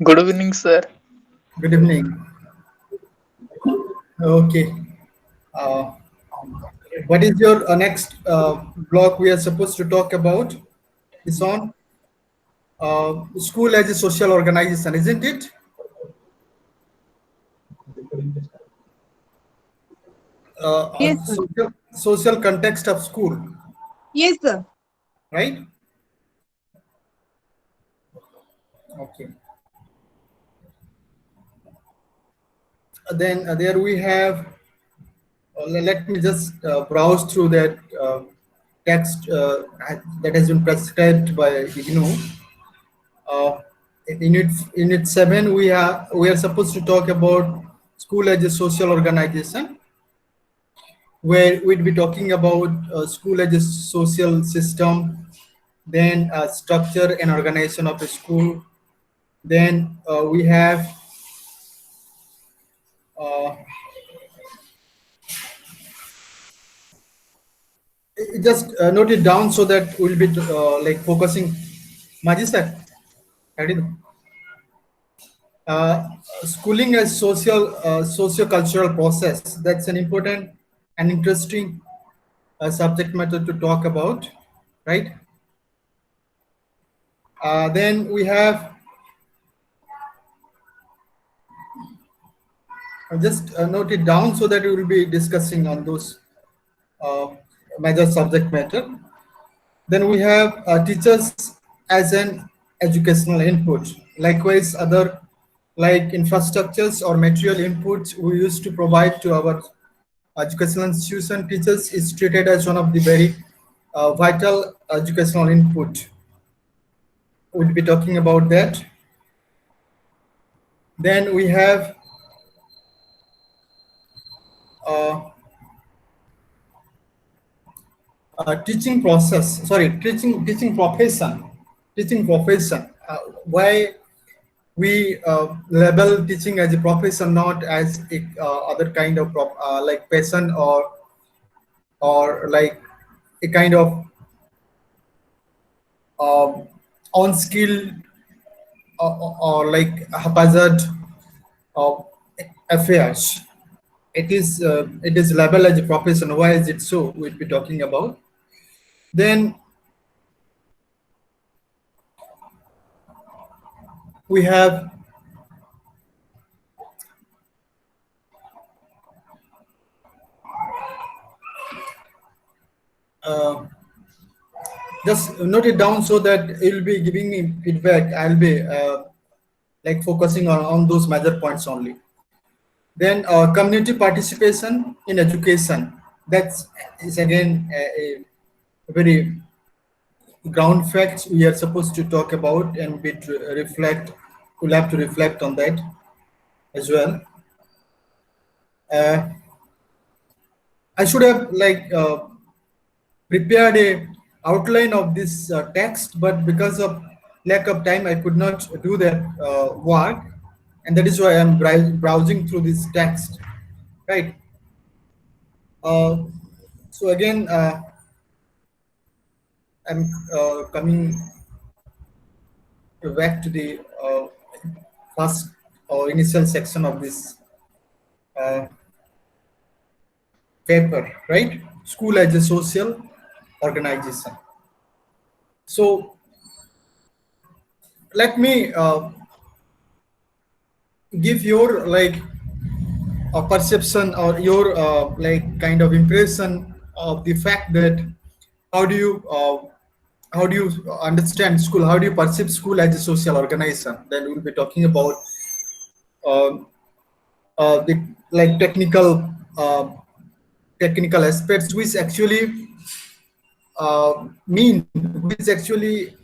Good evening, sir. Good evening. Okay. Uh, what is your next block we are supposed to talk about? It's on school as a social organization, isn't it? Yes, sir. Social context of school, Yes, sir. right? Okay. Then there we have. Let me just browse through that text that has been prescribed by IGNOU. Uh, in unit 7, we are supposed to talk about school as a social organization, where we'd be talking about school as a social system, then structure and organization of a school. Then we have uh, just note it down so that we'll be like focusing. Majista, uh, schooling as socio-cultural process. That's an important and interesting subject matter to talk about, right? Then we have just note it down so that we will be discussing on those uh, major subject matter. Then we have teachers as an educational input. Likewise, other like infrastructures or material inputs we used to provide to our educational institution, teachers is treated as one of the very vital educational input. We'll be talking about that. Then we have uh, teaching process. Sorry, teaching profession. Why we label teaching as a profession, not as a, other kind of like passion or like a kind of uh, on skill or like haphazard uh, affairs. It is labeled as a profession. Why is it so? We'll be talking about. Then we have uh, just note it down so that it will be giving me feedback. I'll be like focusing on those major points only. Then community participation in education. That's is again a very ground facts we are supposed to talk about and reflect. We'll have to reflect on that as well. Uh, I should have like prepared a outline of this text, but because of lack of time, I could not do that work, and that is why I'm browsing through this text, right? Uh, so again, I'm coming back to the first or initial section of this uh, paper, right? School as a social organization. So let me give your like a perception or your like kind of impression of the fact that how do you how do you understand school, how do you perceive school as a social organization. Then we'll be talking about um the like technical aspects which actually which actually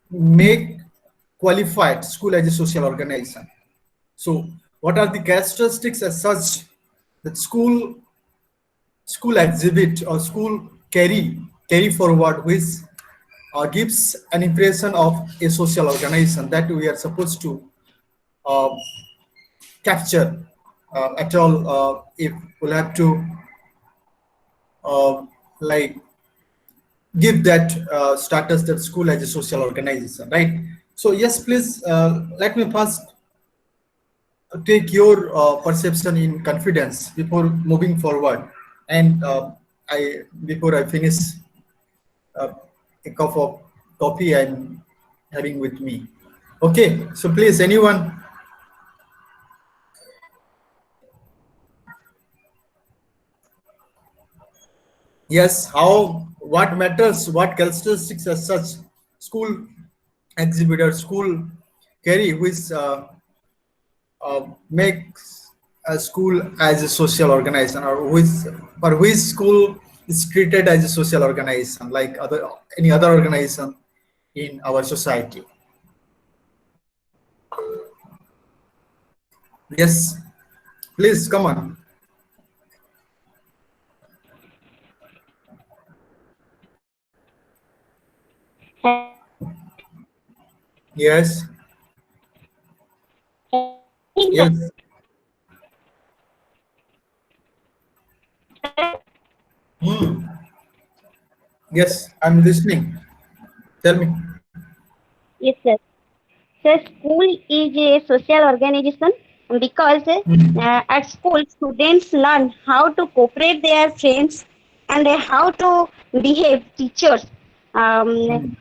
make qualified school as a social organization. So what are the characteristics as such that school exhibit or school carry forward, which gives an impression of a social organization that we are supposed to uh, capture at all if we'll have to uh, like give that status that school as a social organization, right? So yes, please let me first take your perception in confidence before moving forward. And I before I finish uh, a cup of coffee I'm having with me. Okay, so please, anyone? Yes, how, what matters, what characteristics as such school exhibitor, school carry, which makes a school as a social organization, or which school is treated as a social organization like other any other organization in our society. Yes, please come on. Yes, yes, hmm. Yes, I'm listening. Tell me. Yes, sir. So school is a social organization because Hmm. at school students learn how to cooperate their friends and how to behave teachers. Um, Hmm.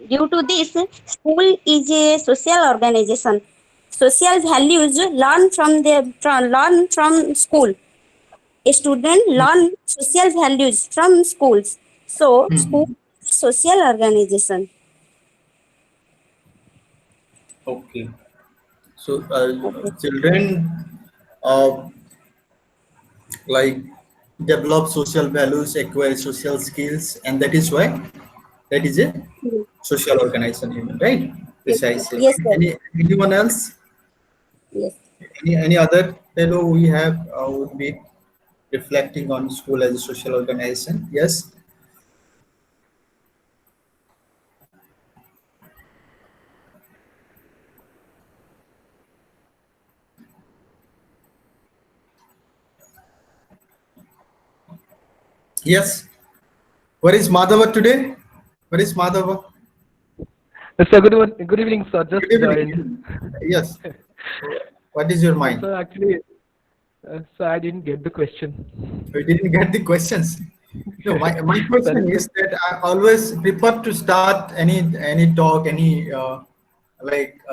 Due to this, school is a social organization. Social values learn from school. A student learn social values from schools. So school Hmm. is a social organization. Okay. So Okay. children uh, like develop social values, acquire social skills, and that is why that is a social organization, you mean, right? Yes, Precisely. yes, sir. Anyone else? Yes. Any other fellow we have would be reflecting on school as a social organization? Yes. Yes. Where is Madhava today? Where is Madhava? Sir, good evening, sir. Just Good evening. joined. Yes. What is your mind? Sir, actually, sir, I didn't get the question. We didn't get the questions. No, my question Sorry, sir. is that I always prefer to start any talk, any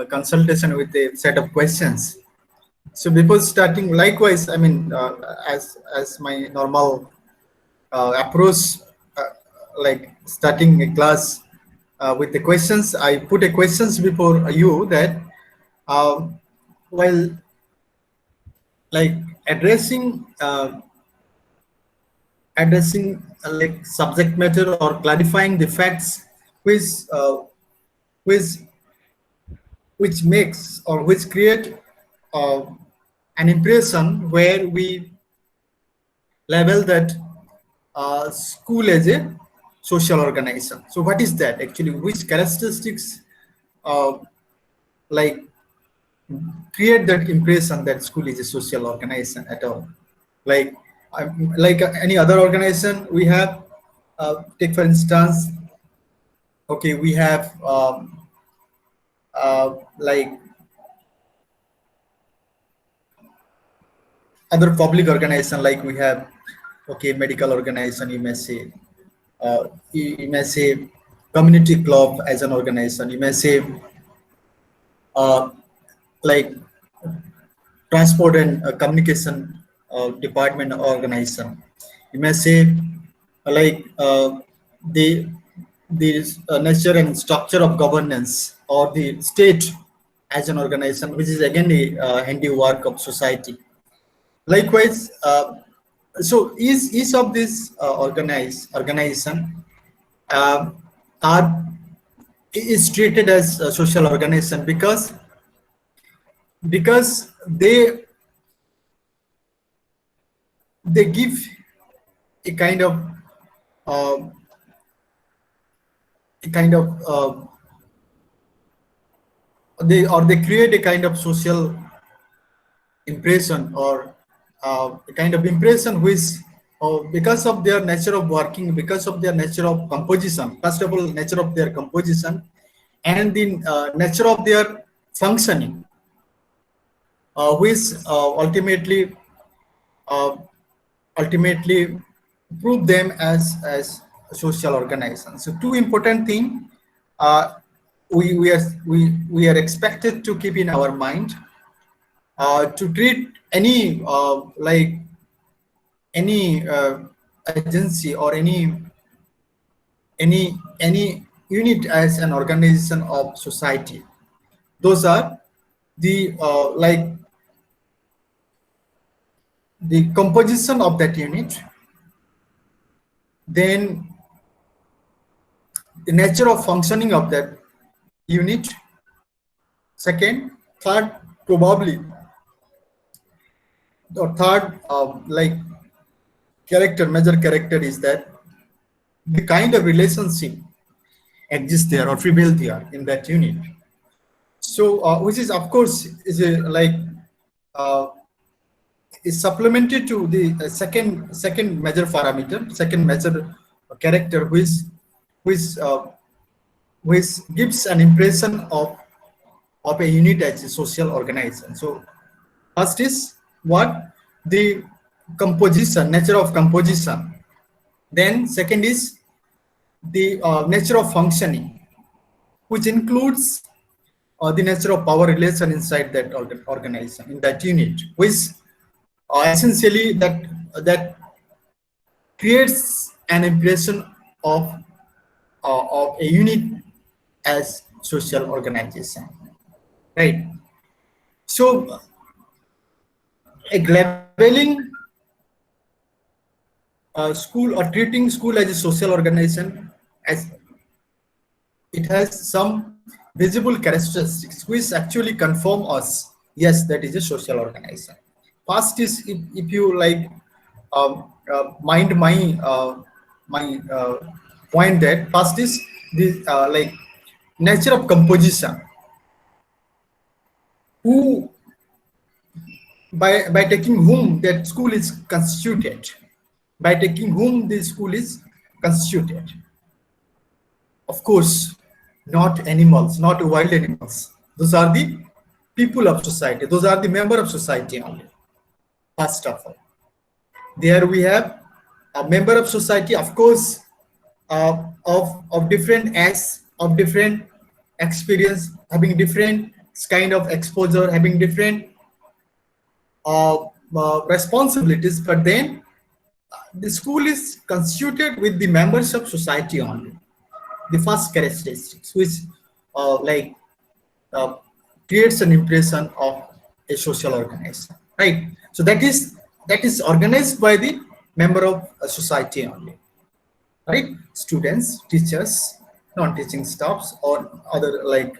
consultation with a set of questions. So before starting, likewise, I mean, as my normal approach, uh, like starting a class with the questions, I put a questions before you that um, while like addressing like subject matter or clarifying the facts which uh, which which makes or which create uh, an impression where we label that school as a social organization. So what is that actually? Which characteristics uh, like create that impression that school is a social organization at all? Like like any other organization we have, take for instance, okay, we have like other public organization, like we have, okay, medical organization, you may say, you may say community club as an organization, you may say uh, like transport and communication department organization, you may say like the nature and structure of governance or the state as an organization, which is again the handiwork of society. Likewise, so each of these organization uh, are is treated as a social organization because they give a kind of uh, a kind of they create a kind of social impression or a kind of impression which because of their nature of working, because of their nature of composition, first of all, nature of their composition, and the nature of their functioning, which uh, ultimately prove them as a social organization. So two important things uh, we are expected to keep in our mind to treat any like any agency or any unit as an organization of society. Those are the the composition of that unit, then the nature of functioning of that unit, second, third, probably, or third like character, major character is that the kind of relationship exists there or prevail there in that unit. So which is of course is a like is supplemented to the second major parameter, second major character, which uh, which gives an impression of a unit as a social organization. So first is what? The composition, nature of composition. Then second is the nature of functioning, which includes the nature of power relation inside that organization, in that unit, which essentially that creates an impression of a unit as social organization, right? So labeling school or treating school as a social organization, as it has some visible characteristics which actually confirm us, yes, that is a social organization. First is, if you like mind my point, that first is the like nature of composition. Who, by taking whom that school is constituted, by taking whom the school is constituted. Of course, not animals, not wild animals. Those are the people of society. Those are the member of society only. First of all, there we have a member of society, of course, of different acts, of different experience, having different kind of exposure, having different responsibilities, but then the school is constituted with the members of society only. The first characteristics, which like creates an impression of a social organization, right? So that is organized by the member of a society only, right? Students, teachers, non-teaching staffs, or other like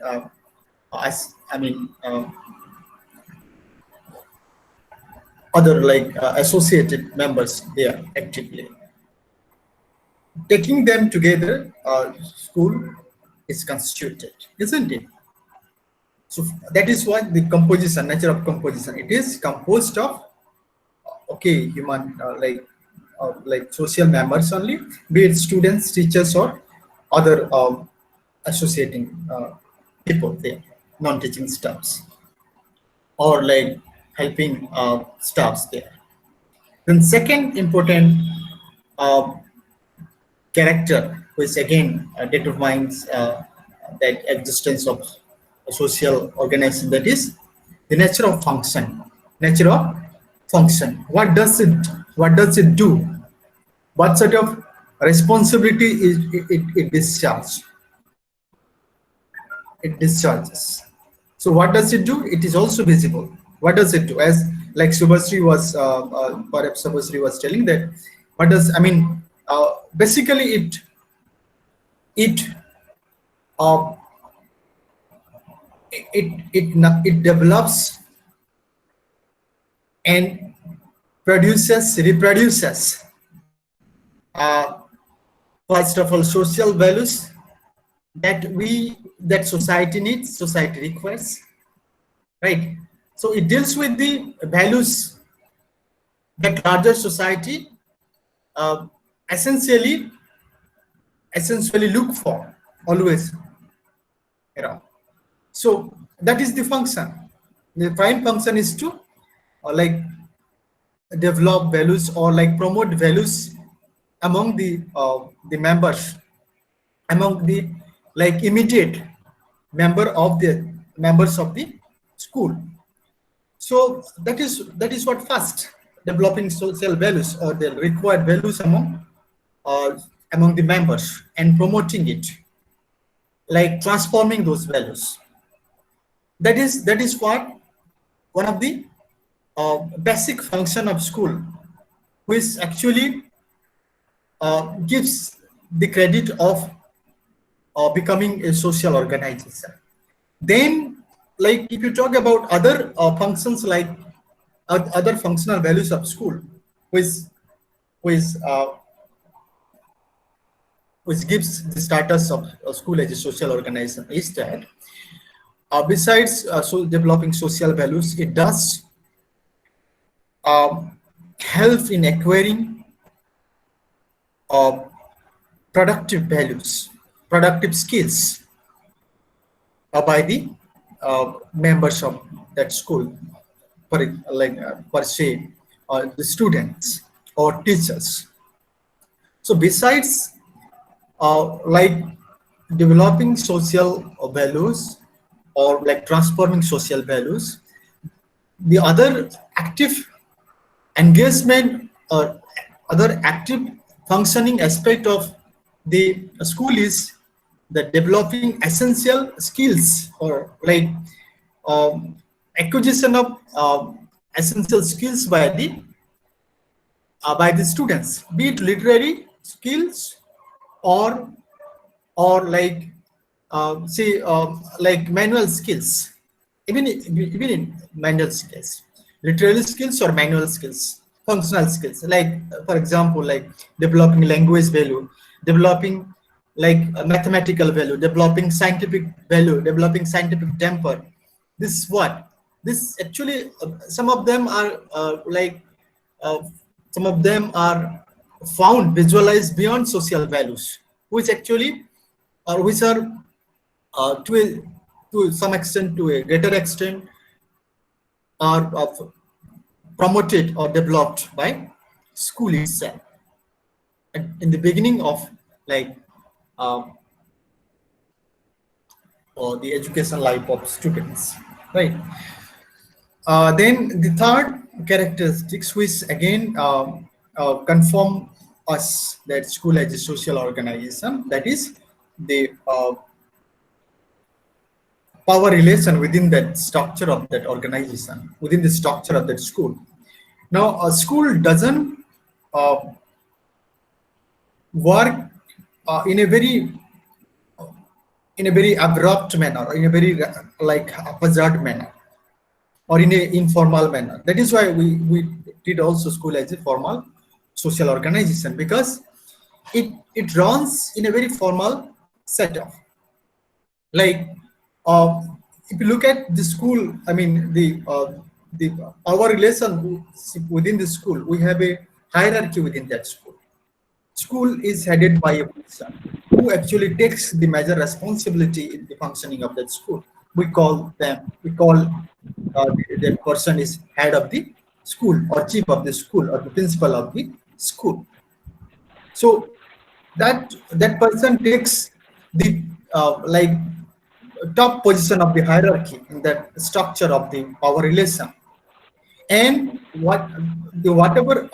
other like associated members there actively. Taking them together, school is constituted, isn't it? So that is what the composition, nature of composition. It is composed of okay, human like social members only, be it students, teachers, or other associating people there, non-teaching staffs, or like helping staffs there. Then second important character, which again determines that existence of a social organization, that is the nature of function. Nature of function. What does it do? What sort of responsibility is it discharges? It discharges. So what does it do? It is also visible. What does it do? As like Subhasri was perhaps Subhasri was telling that, what does, I mean, basically it uh, it develops and reproduces uh, first of all social values that society needs, society requires, right? So it deals with the values that larger society uh, essentially look for always, you know. So that is the function. The prime function is to like develop values or like promote values among the members, among the like immediate members of the school. So that is what first, developing social values or the required values uh, among the members and promoting it, like transforming those values. That is what one of the basic function of school, which actually gives the credit of becoming a social organization. Then, like if you talk about other functions, like other functional values of school, which which uh, which gives the status of a school as a social organization, is that besides so developing social values, it does help in acquiring uh, productive values, productive skills by the members of that school, per se, the students or teachers. So besides like developing social values or like transforming social values, the other active engagement or other active functioning aspect of the school is the developing essential skills or like acquisition of essential skills by the students, be it literary skills or like say like manual skills, even in manual skills, literary skills or manual skills, functional skills, like for example, like developing language value, developing like a mathematical value, developing scientific value, developing scientific temper. This is what this actually some of them are uh, some of them are found visualized beyond social values, which actually which are to some extent, to a greater extent, are promoted or developed by school itself in the beginning of like um, or the education life of students, right? Then the third characteristics, which again confirm us that school as a social organization, that is the power relation within that structure of that organization, within the structure of that school. Now, a school doesn't uh, work in a very abrupt manner, or in a very like haphazard manner, or in a informal manner. That is why we did also school as a formal social organization, because it runs in a very formal setup. Like if you look at the school, I mean the our relation within the school, we have a hierarchy within that school. School is headed by a person who actually takes the major responsibility in the functioning of that school. We call that person is head of the school, or chief of the school, or the principal of the school. So that person takes the like top position of the hierarchy in that structure of the power relation. And whatever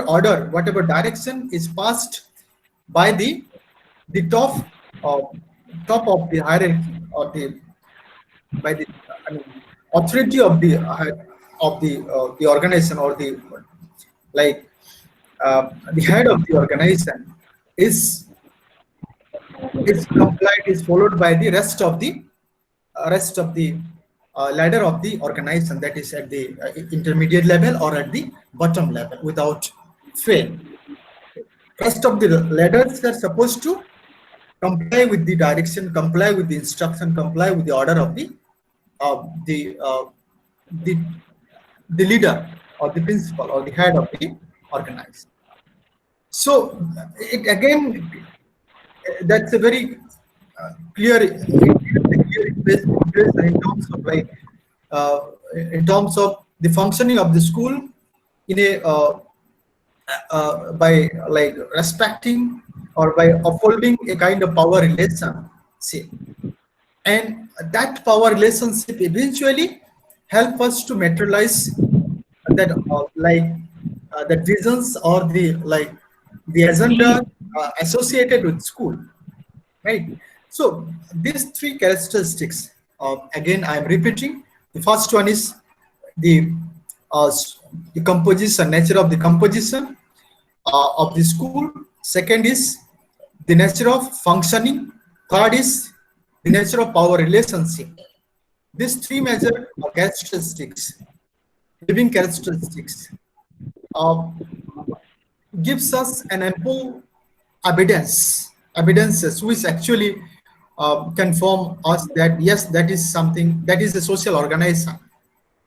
order, whatever direction is passed by the uh, top of the hierarchy, or the by the I mean, authority of the organization, or like the head of the organization, is complied, is followed by the rest of the ladder of the organization, that is at the intermediate level or at the bottom level, without fail. Rest of the ladders are supposed to comply with the direction, comply with the instruction, comply with the order of uh, the uh, the, the leader, or the principal, or the head of the organization. So it again, that's a very clear, impression in terms of like uh, in terms of the functioning of the school in a by like respecting or by upholding a kind of power relation. See, and that power relationship eventually help us to materialize that the visions or the like the agenda associated with school, right? So these three characteristics, again I'm repeating. The first one is the the composition, nature of the composition of the school. Second is the nature of functioning. Third is the nature of power relationship. These three major characteristics, living characteristics, uh, gives us an ample evidences which actually confirm us that yes, that is something, that is a social organization,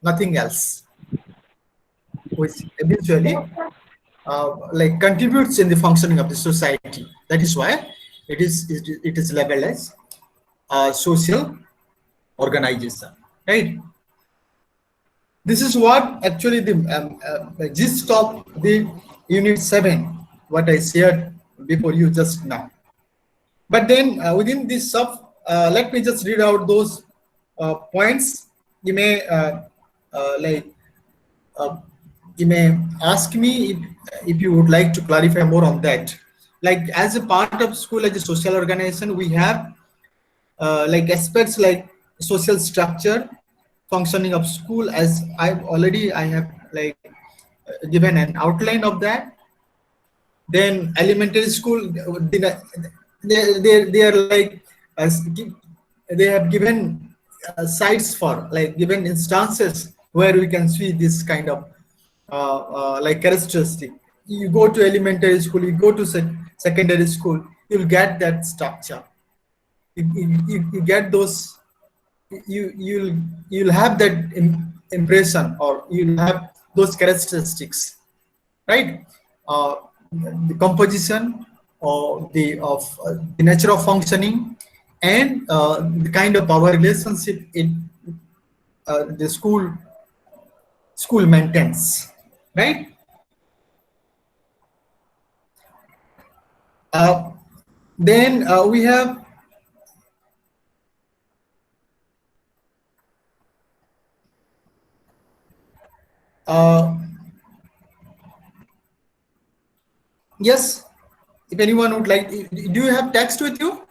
nothing else, which eventually like contributes in the functioning of the society. That is why it is labeled as social organization, right? This is what actually the gist of the unit 7, what I shared before you just now. But then within this sub, let me just read out those points. You may like uh, you may ask me if you would like to clarify more on that. Like as a part of school as a social organization, we have like aspects like social structure, functioning of school, as I have like given an outline of that. Then elementary school, they are like they have given sites for like given instances where we can see this kind of like characteristic. You go to elementary school, you go to secondary school, you'll get that structure. You get those, you'll have that impression, or you'll have those characteristics, right? The composition or the nature of functioning, and the kind of power relationship in the school maintains, right? uh, then we have uh, yes, if anyone would like, do you have text with you,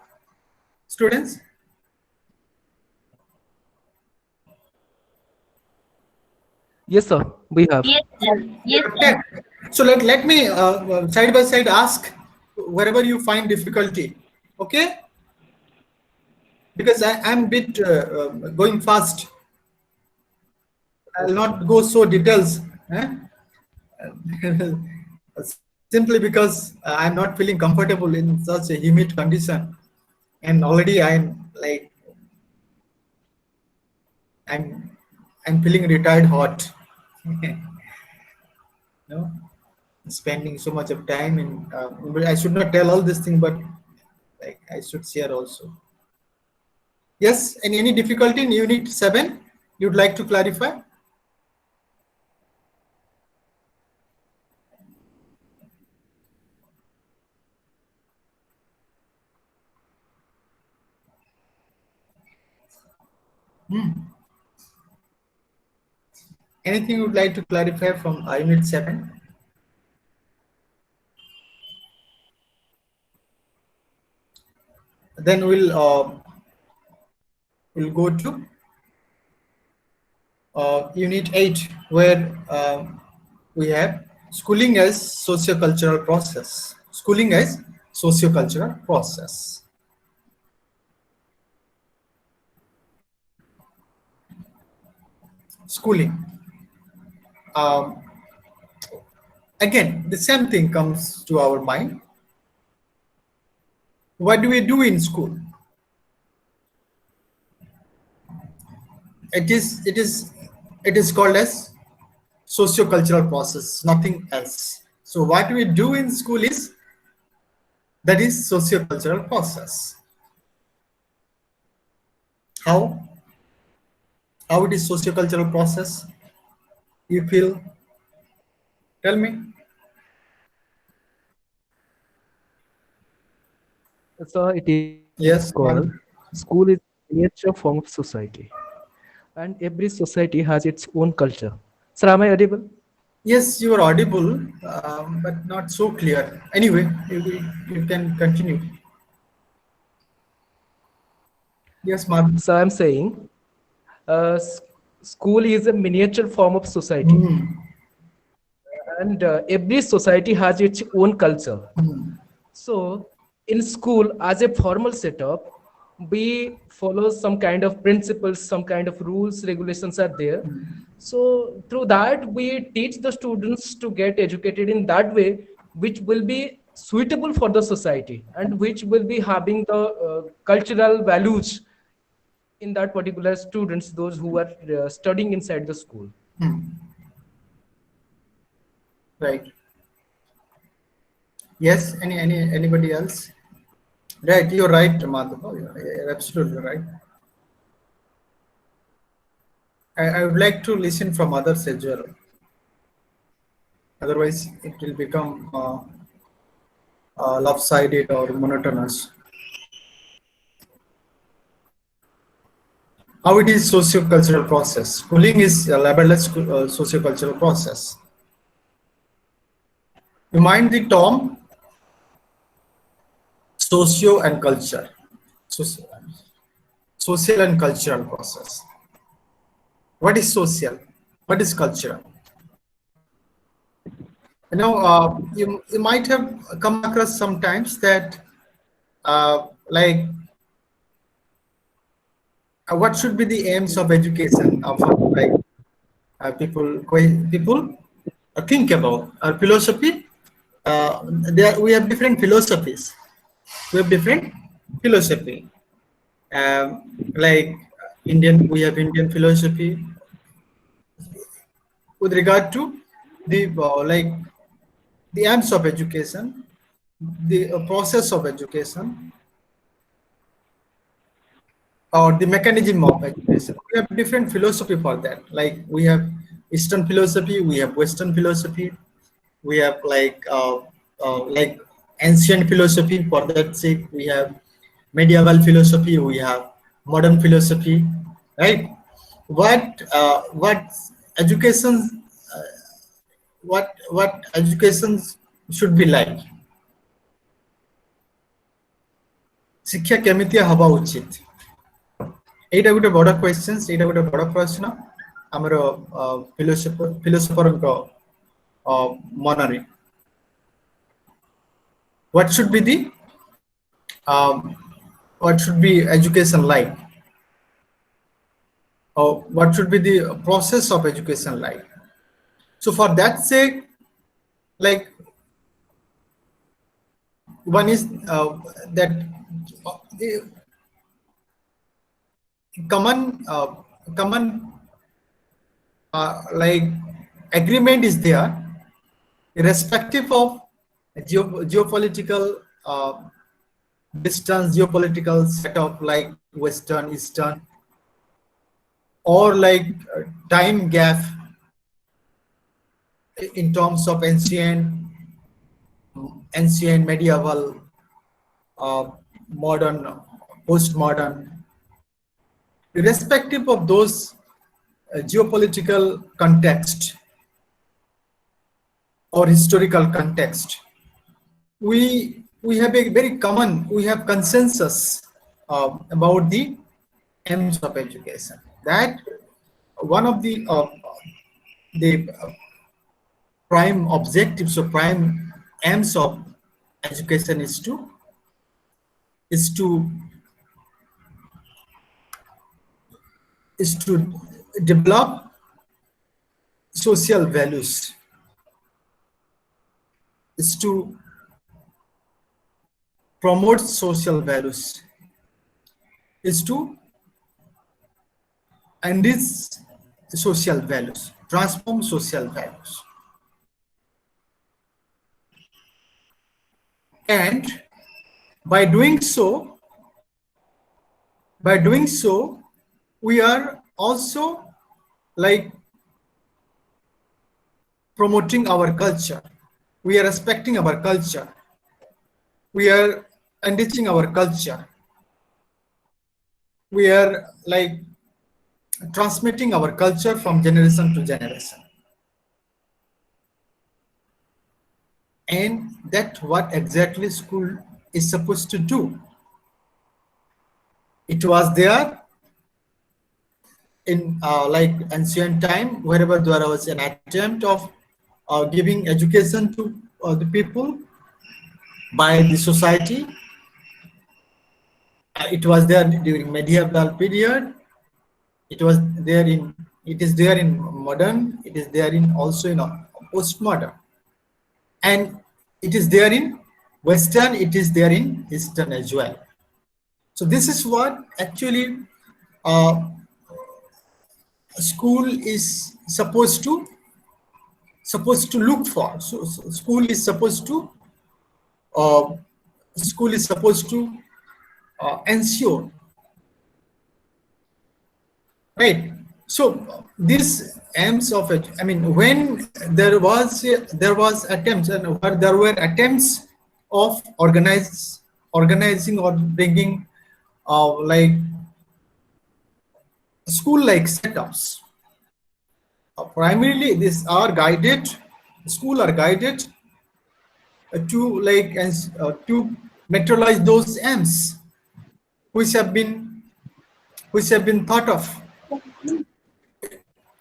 students? Yes, sir. We have. Yes, sir. Yes, sir. Okay. So let me side by side ask wherever you find difficulty, okay? Because I'm a bit going fast. I'll not go so details, eh? Simply because I'm not feeling comfortable in such a humid condition, and already I'm I'm feeling retired hot. No, spending so much of time in. But I should not tell all this thing, but like I should share also. Yes, any difficulty in unit 7 you'd like to clarify? Anything you'd like to clarify from unit 7? Then we'll go to unit 8, where we have schooling as socio-cultural process. Schooling as socio-cultural process. Schooling. Again, the same thing comes to our mind. What do we do in school? It is called as socio-cultural process, nothing else. So what we do in school is that is socio-cultural process. How? How it is socio-cultural process? You feel? Tell me. So it is Yes, called man. school is miniature form of society, and every society has its own culture. Sir, am I audible? Yes, you are audible, but not so clear. Anyway, you can continue. Yes, ma'am. So I'm saying, school is a miniature form of society, Hmm. and every society has its own culture. So, in school, as a formal setup, we follow some kind of principles, some kind of rules, regulations are there. So, through that, we teach the students to get educated in that way, which will be suitable for the society and which will be having the cultural values in that particular students, those who are studying inside the school. Right. Yes. Anybody else? Right. You're right, Madhava. You're absolutely right. I would like to listen from others as well. Otherwise, it will become lopsided or monotonous. How it is socio-cultural process? Schooling is a labeled socio-cultural process. You mind the term socio and culture, Soci- social and cultural process. What is social? What is cultural? You might have come across sometimes that like what should be the aims of education of like people think about philosophy. We have different philosophies. We have different philosophy. Like we have Indian philosophy with regard to the the aims of education, the process of education, or the mechanism of education. We have different philosophy for that. Like we have Eastern philosophy, we have Western philosophy, we have like ancient philosophy. For that sake, we have medieval philosophy, we have modern philosophy, right? What education what education should be like? ଶିକ୍ଷା କେମିତି ହବା ଉଚିତ? এইটা ଗୋଟେ ବଡ଼ questions, এইଟା ଗୋଟେ ବଡ଼ ପ୍ରଶ୍ନ ଆମର ଫିଲୋସଫରଙ୍କ ମନରେ। What should be the what should be education like, or what should be the process of education like? So for that sake, like one is that the common like agreement is there, irrespective of geopolitical distance, geopolitical setup, like Western, Eastern, or like time gap in terms of ancient, medieval, modern, postmodern. Irrespective of those geopolitical context or historical context, we have a very common, we have consensus about the aims of education. That one of the prime objectives or prime aims of education is to develop social values, is to promote social values, is to enrich social values, transform social values. And by doing so, we are also like promoting our culture. We are respecting our culture. We are enriching our culture. We are like transmitting our culture from generation to generation. And that's what exactly school is supposed to do. It was there in like ancient time, wherever there was an attempt of giving education to the people by the society. It was there during medieval period. It was there in. It is there in modern. It is there in also in postmodern, and it is there in Western. It is there in Eastern as well. So this is what actually uh, school is supposed to look for. So school is supposed to uh, ensure, right? So these aims of it, I mean, when there was attempts and where there were attempts of organizing or bringing like school like setups. Primarily these are guided, school are guided to like to materialize those aims which have been thought of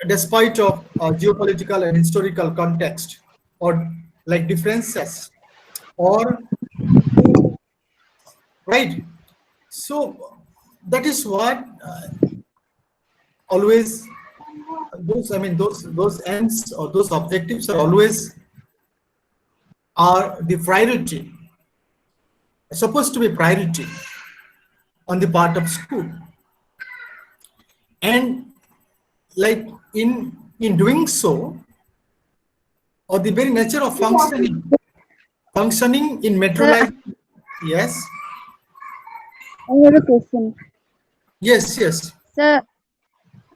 despite of geopolitical and historical context or like differences or right. So that is what always those, I mean, those ends or those objectives are always are the priority, supposed to be priority on the part of school. And like in doing so, or the very nature of functioning in Sir, metrolize. Yes, I have a question. yes. Sir,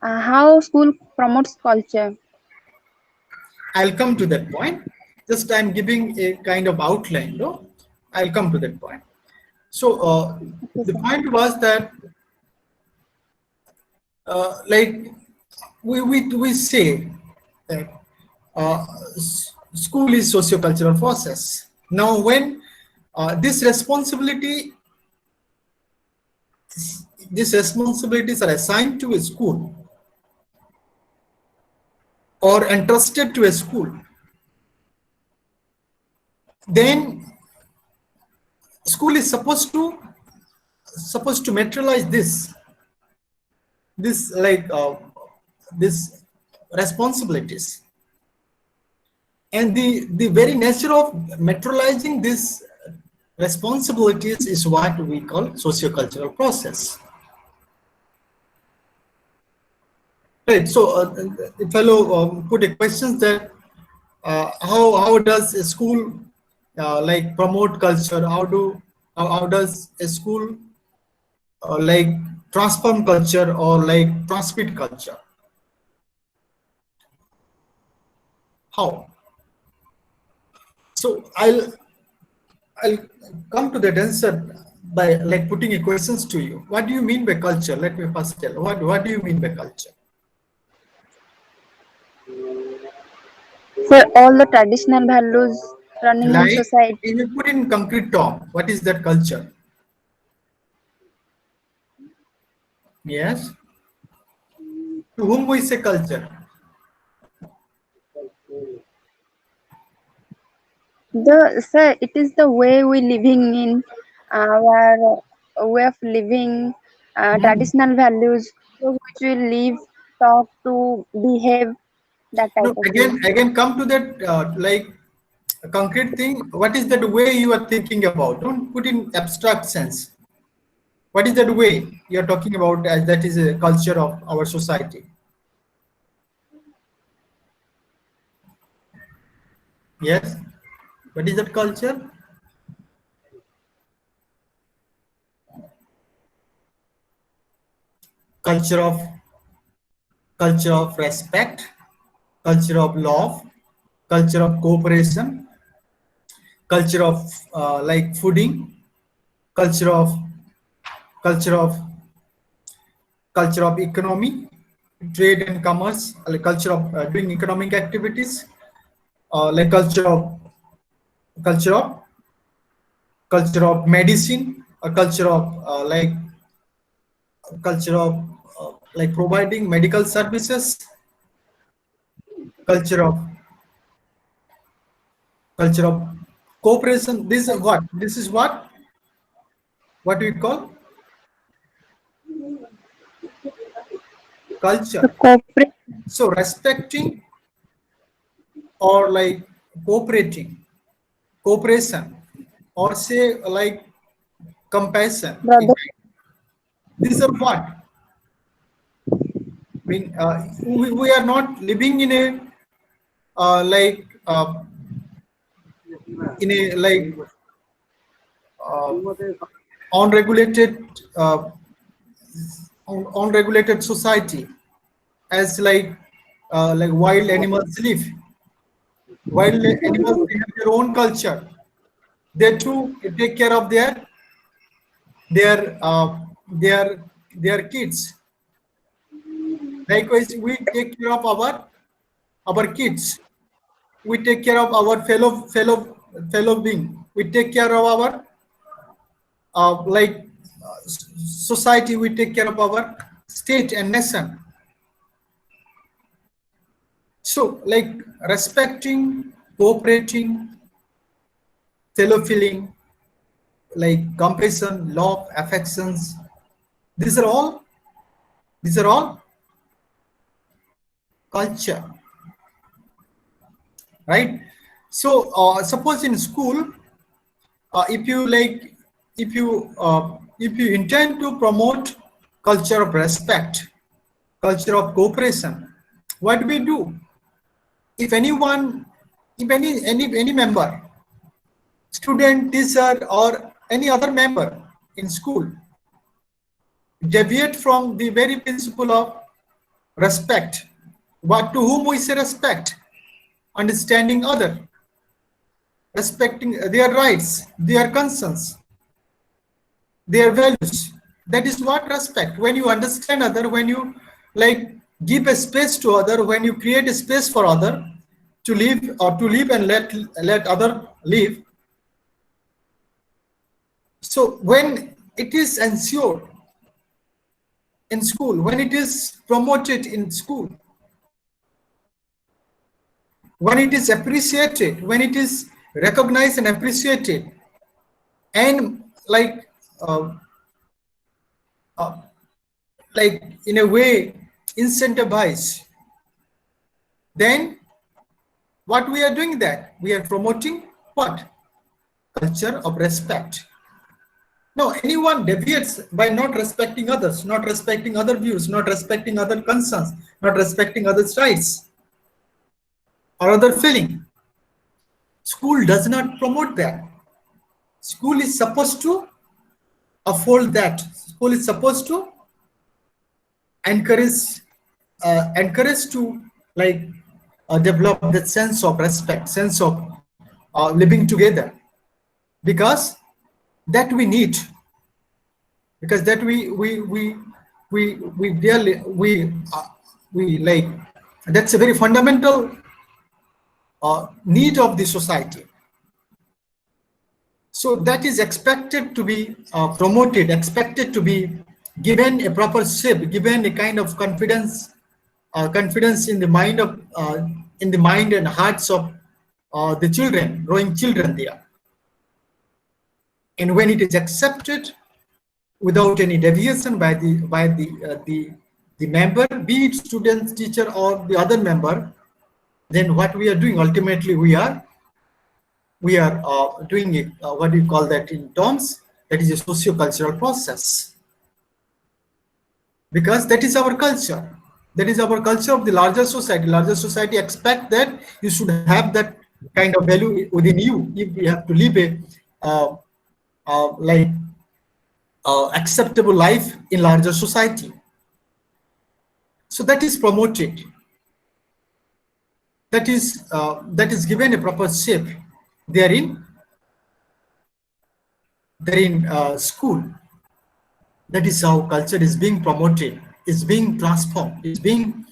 how school promotes culture? I'll come to that point. Just I'm giving a kind of outline, no? I'll come to that point. So Okay, the sir. point was that like we say that school is socio-cultural process. Now when this responsibility, these responsibilities are assigned to a school or entrusted to a school, then school is supposed to materialize this like this responsibilities, and the very nature of materializing these responsibilities is what we call socio-cultural process, right? So the fellow put a question that how does a school like promote culture? How does a school like transform culture or like transmit culture? How? So I'll come to that answer by like putting a questions to you. What do you mean by culture? Let me first tell. What do you mean by culture? Sir, all the traditional values running in Like, society. if you put in concrete term, what is that culture? Yes. To whom we say culture? Sir, it is the way we living in our way of living, traditional values through which we live, talk to, behave, that type No, of thing. again, come to that like a concrete thing. What is that way you are thinking about? Don't put in abstract sense. What is that way you are talking about as that is a culture of our society? Yes. What is that culture? culture of respect, culture of love, culture of cooperation, culture of like fooding, culture of culture of culture of economy, trade and commerce, like culture of doing economic activities, like culture of culture of medicine, a culture of culture of like providing medical services, culture of culture of cooperation. This is what we call The culture. corporate So respecting or like cooperation, or say like compassion. brother. These are what I mean. We are not living in a like in a like uh, unregulated uh, unregulated society, as like wild animals live. Wild animals, they have their own culture. They too take care of their uh, their their kids. Likewise, we take care of our kids. We take care of our fellow being. We take care of our society. We take care of our state and nation. So, like respecting, cooperating, fellow feeling, like compassion, love, affections. These are all culture, right? So, suppose in school, if you like, if you intend to promote culture of respect, culture of cooperation, what do we do? If anyone, if any member, student, teacher, or any other member in school deviate from the very principle of respect, what to whom we say respect, understanding other, respecting their rights, their concerns, their values. That is what respect. When you understand other, when you like give a space to other, when you create a space for other to live, or to live and let other live. So when it is ensured in school, when it is promoted in school, when it is appreciated, when it is recognized and appreciated, and uh, uh, like in a way incentivized, then what we are doing, that we are promoting what? Culture of respect. No, anyone deviates by not respecting others, not respecting other views, not respecting other concerns, not respecting others' rights or other feeling. School does not promote that. School is supposed to afford that. School is supposed to encourage to like develop that sense of respect, sense of living together, because that we need, because that we really we like, that's a very fundamental need of the society. So that is expected to be promoted, expected to be given a proper shape, given a kind of confidence, confidence in the mind of in the mind and hearts of the children, growing children there. And when it is accepted without any deviation by the member, be it student, teacher, or the other member, then what we are doing ultimately, we are doing it, what do you call that in terms, that is a socio-cultural process, because that is our culture. That is our culture of the larger society. Larger society expect that you should have that kind of value within you if you have to live a like acceptable life in larger society. So that is promoted. That is given a proper shape therein school. That is how culture is being promoted, is being transformed, is being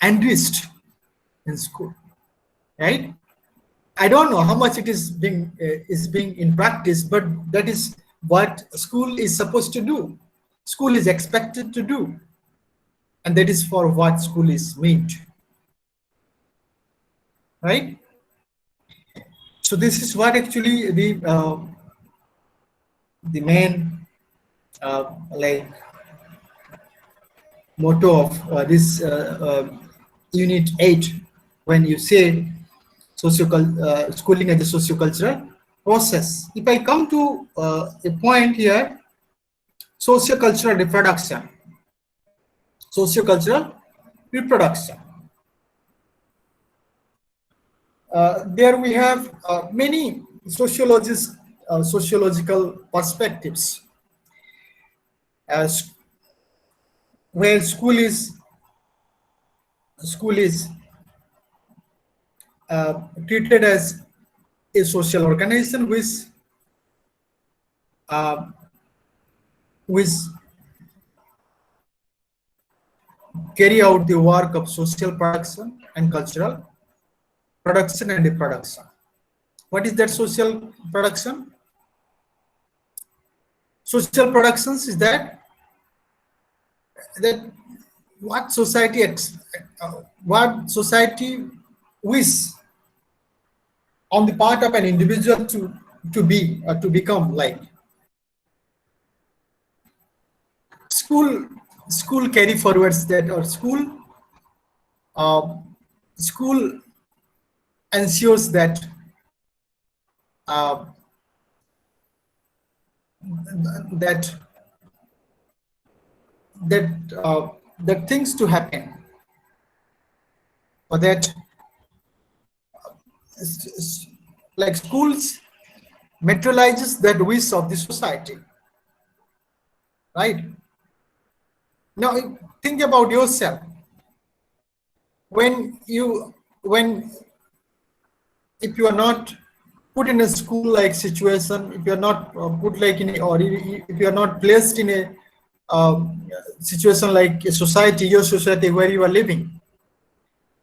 enriched in school, right? I don't know how much it is being in practice, but that is what school is supposed to do. School is expected to do, and that is for what school is meant, right? So this is what actually the main like motto of this unit 8, when you say schooling as a socio-cultural process. If I come to a point here, socio-cultural reproduction. Socio-cultural reproduction. There we have many sociological perspectives as where school is treated as a social organization which carry out the work of social production and cultural production and reproduction. What is that social production? Social productions is that what society wish on the part of an individual to be or to become like. School carry forwards that, or school ensures that that things to happen, or that like schools materializes that wish of the society, right? Now think about yourself. If you are not put in a school-like situation, if you are not put like in a, or if you are not placed in a situation like a society, your society where you are living,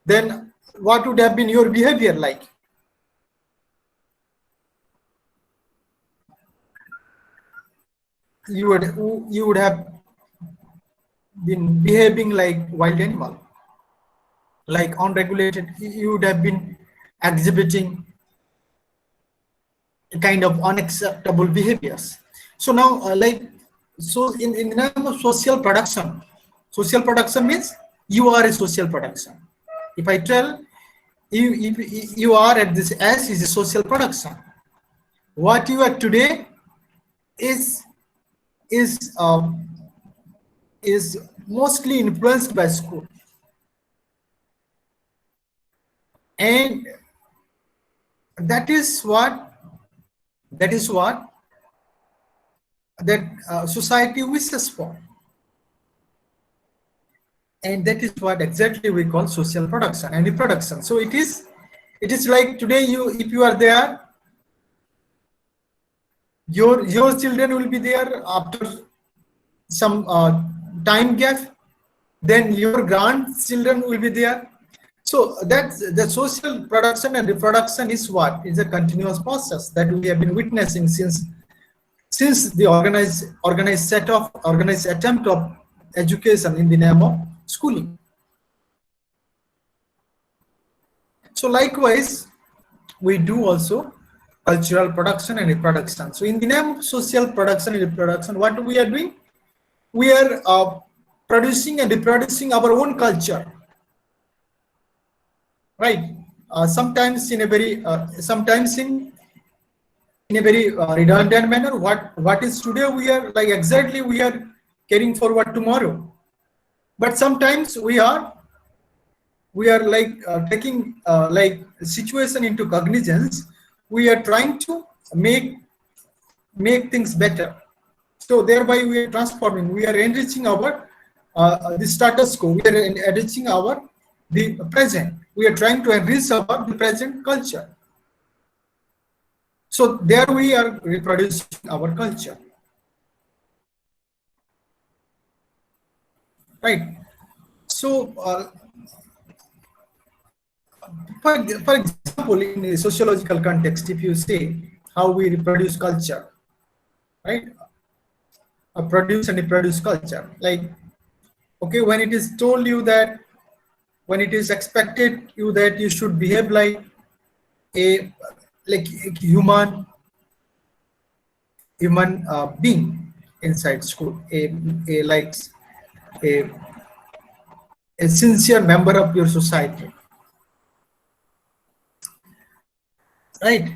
then what would have been your behavior like? You would have been behaving like wild animal, like unregulated. You would have been exhibiting a kind of unacceptable behaviors. So now so in the name of social production means you are a social production. If I tell you are at this S is a social production, what you are today is mostly influenced by school, and that is what society wishes for, and that is what exactly we call social production and reproduction. So it is like today, if you are there, your children will be there. After some time gap, then your grandchildren will be there. So that's the social production and reproduction is a continuous process that we have been witnessing since the organized attempt of education in the name of schooling. So likewise, we do also cultural production and reproduction. So in the name of social production and reproduction, what we are doing? We are producing and reproducing our own culture, right? Sometimes in a very redundant manner. What is today, we are like exactly we are carrying forward tomorrow. But sometimes we are like taking like situation into cognizance. We are trying to make things better. So thereby we are transforming, we are enriching our the status quo. We are enriching the present. We are trying to enrich the present culture. So there we are reproducing our culture, right? So for example, in a sociological context, if you say how we reproduce culture, right? Produce and reproduce culture, like, okay, when it is told you that, when it is expected you that you should behave a like a human being inside school, a like a a sincere member of your society, right?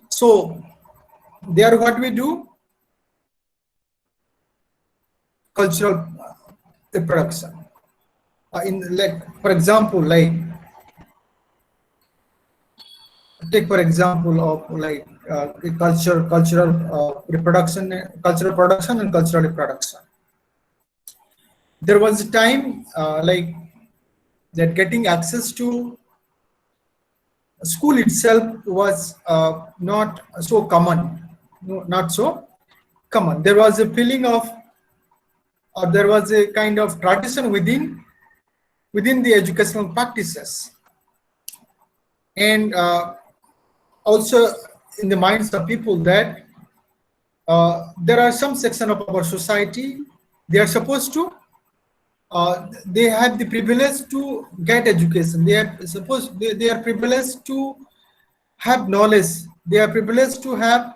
So there what we do, cultural reproduction. In, like, for example, like, take for example of like cultural reproduction, cultural production and cultural reproduction. There was a time like that getting access to school itself was not so common, not so common. There was a feeling of, or there was a kind of tradition within the educational practices, and also in the minds of people that there are some section of our society, they are supposed to they have the privilege to get education, they are privileged to have knowledge, they are privileged to have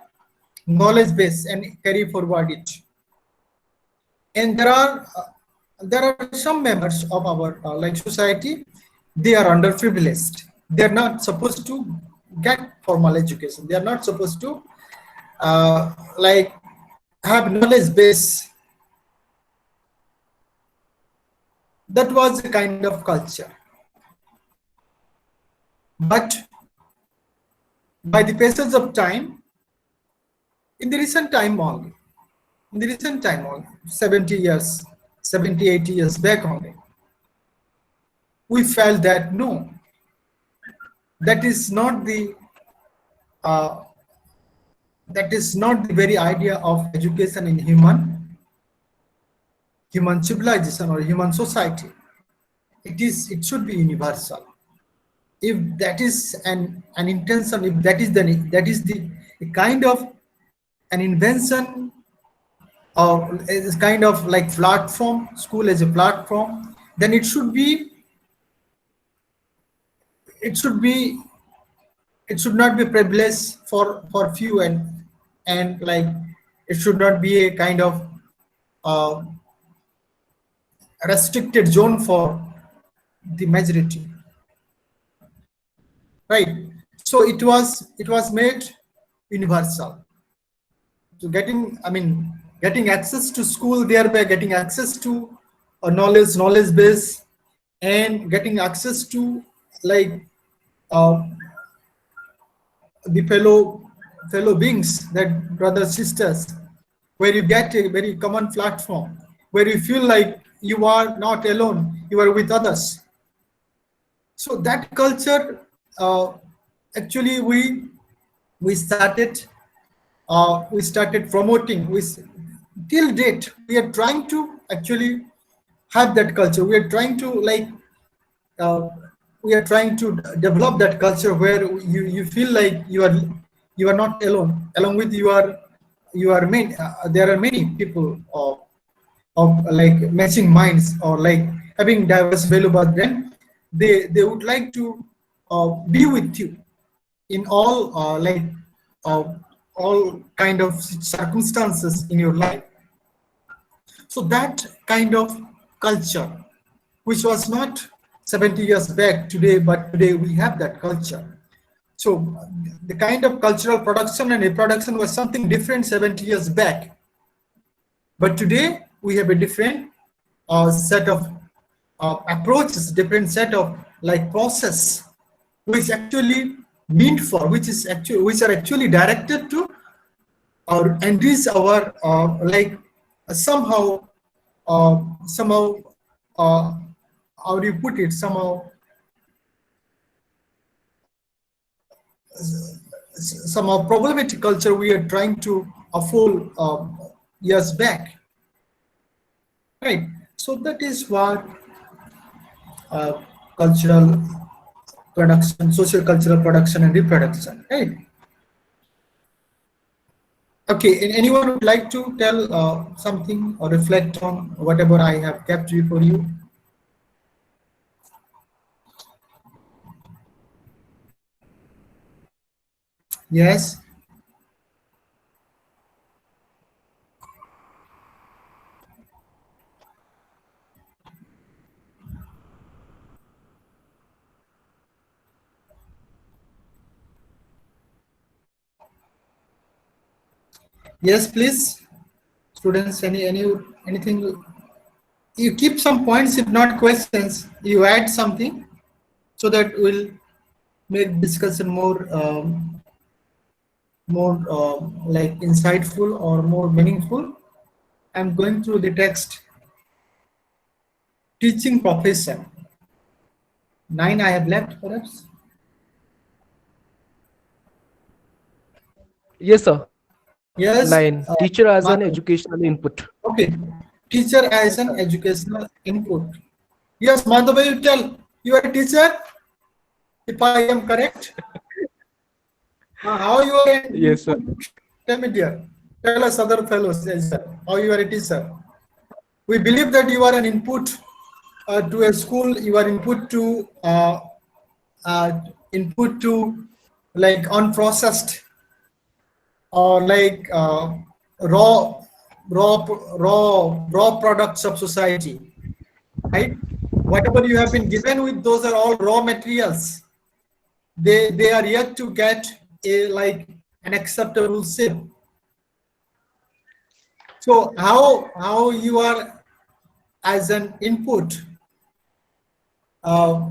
knowledge base and carry forward it. And there are some members of our like society, they are underprivileged, they are not supposed to get formal education, they are not supposed to like have knowledge base. That was a kind of culture, but by the passage of time, in the recent time only, 70 years, 70, 80 years back only, we felt that no, that is not the very idea of education in human civilization or human society. It should be universal. If that is an intention, if that is the kind of an invention, or is kind of like platform, school as a platform, then it should not be privilege for few, and like it should not be a kind of restricted zone for the majority, right? So it was made universal. So getting access to school, thereby getting access to a knowledge base, and getting access to like the fellow beings, that brothers, sisters, where you get a very common platform, where you feel like you are not alone, you are with others. So that culture, actually we started promoting. Till date we are trying to actually have that culture. We are trying to develop that culture where you feel like you are not alone. Along with you are many. There are many people of like matching minds, or like having diverse value, but then they would like to be with you in all uh, all kind of circumstances in your life. So that kind of culture, which was not 70 years back today, but today we have that culture. So the kind of cultural production and reproduction was something different 70 years back, but today we have a different set of approaches, different set of like process, which actually meant for, which are actually directed to or enrich our like somehow somehow uh, how do you put it, somehow problematic culture we are trying to afford years back, right? So that is what cultural production, social cultural production and reproduction, right? Okay, and anyone would like to tell something or reflect on whatever I have kept for you? Yes. Yes, please. Students, anything? You keep some points, if not questions. You add something so that will make discussion more like insightful or more meaningful. I'm going through the text. Teaching profession. 9 I have left, perhaps. Yes, sir. Yes. 9. Teacher as an Madhav. educational input. Okay. Teacher as Yes, an sir. educational input. Yes, Madhav, you tell. You are a teacher, if I am correct. How you are an Yes, sir. input? Tell me, dear. Tell us, other fellows, as well, how you are a teacher. We believe that you are an input to a school. You are input to like unprocessed or like raw raw products of society, right? Whatever you have been given with, those are all raw materials. They are yet to get a like an acceptable shape. So how you are as an input, uh,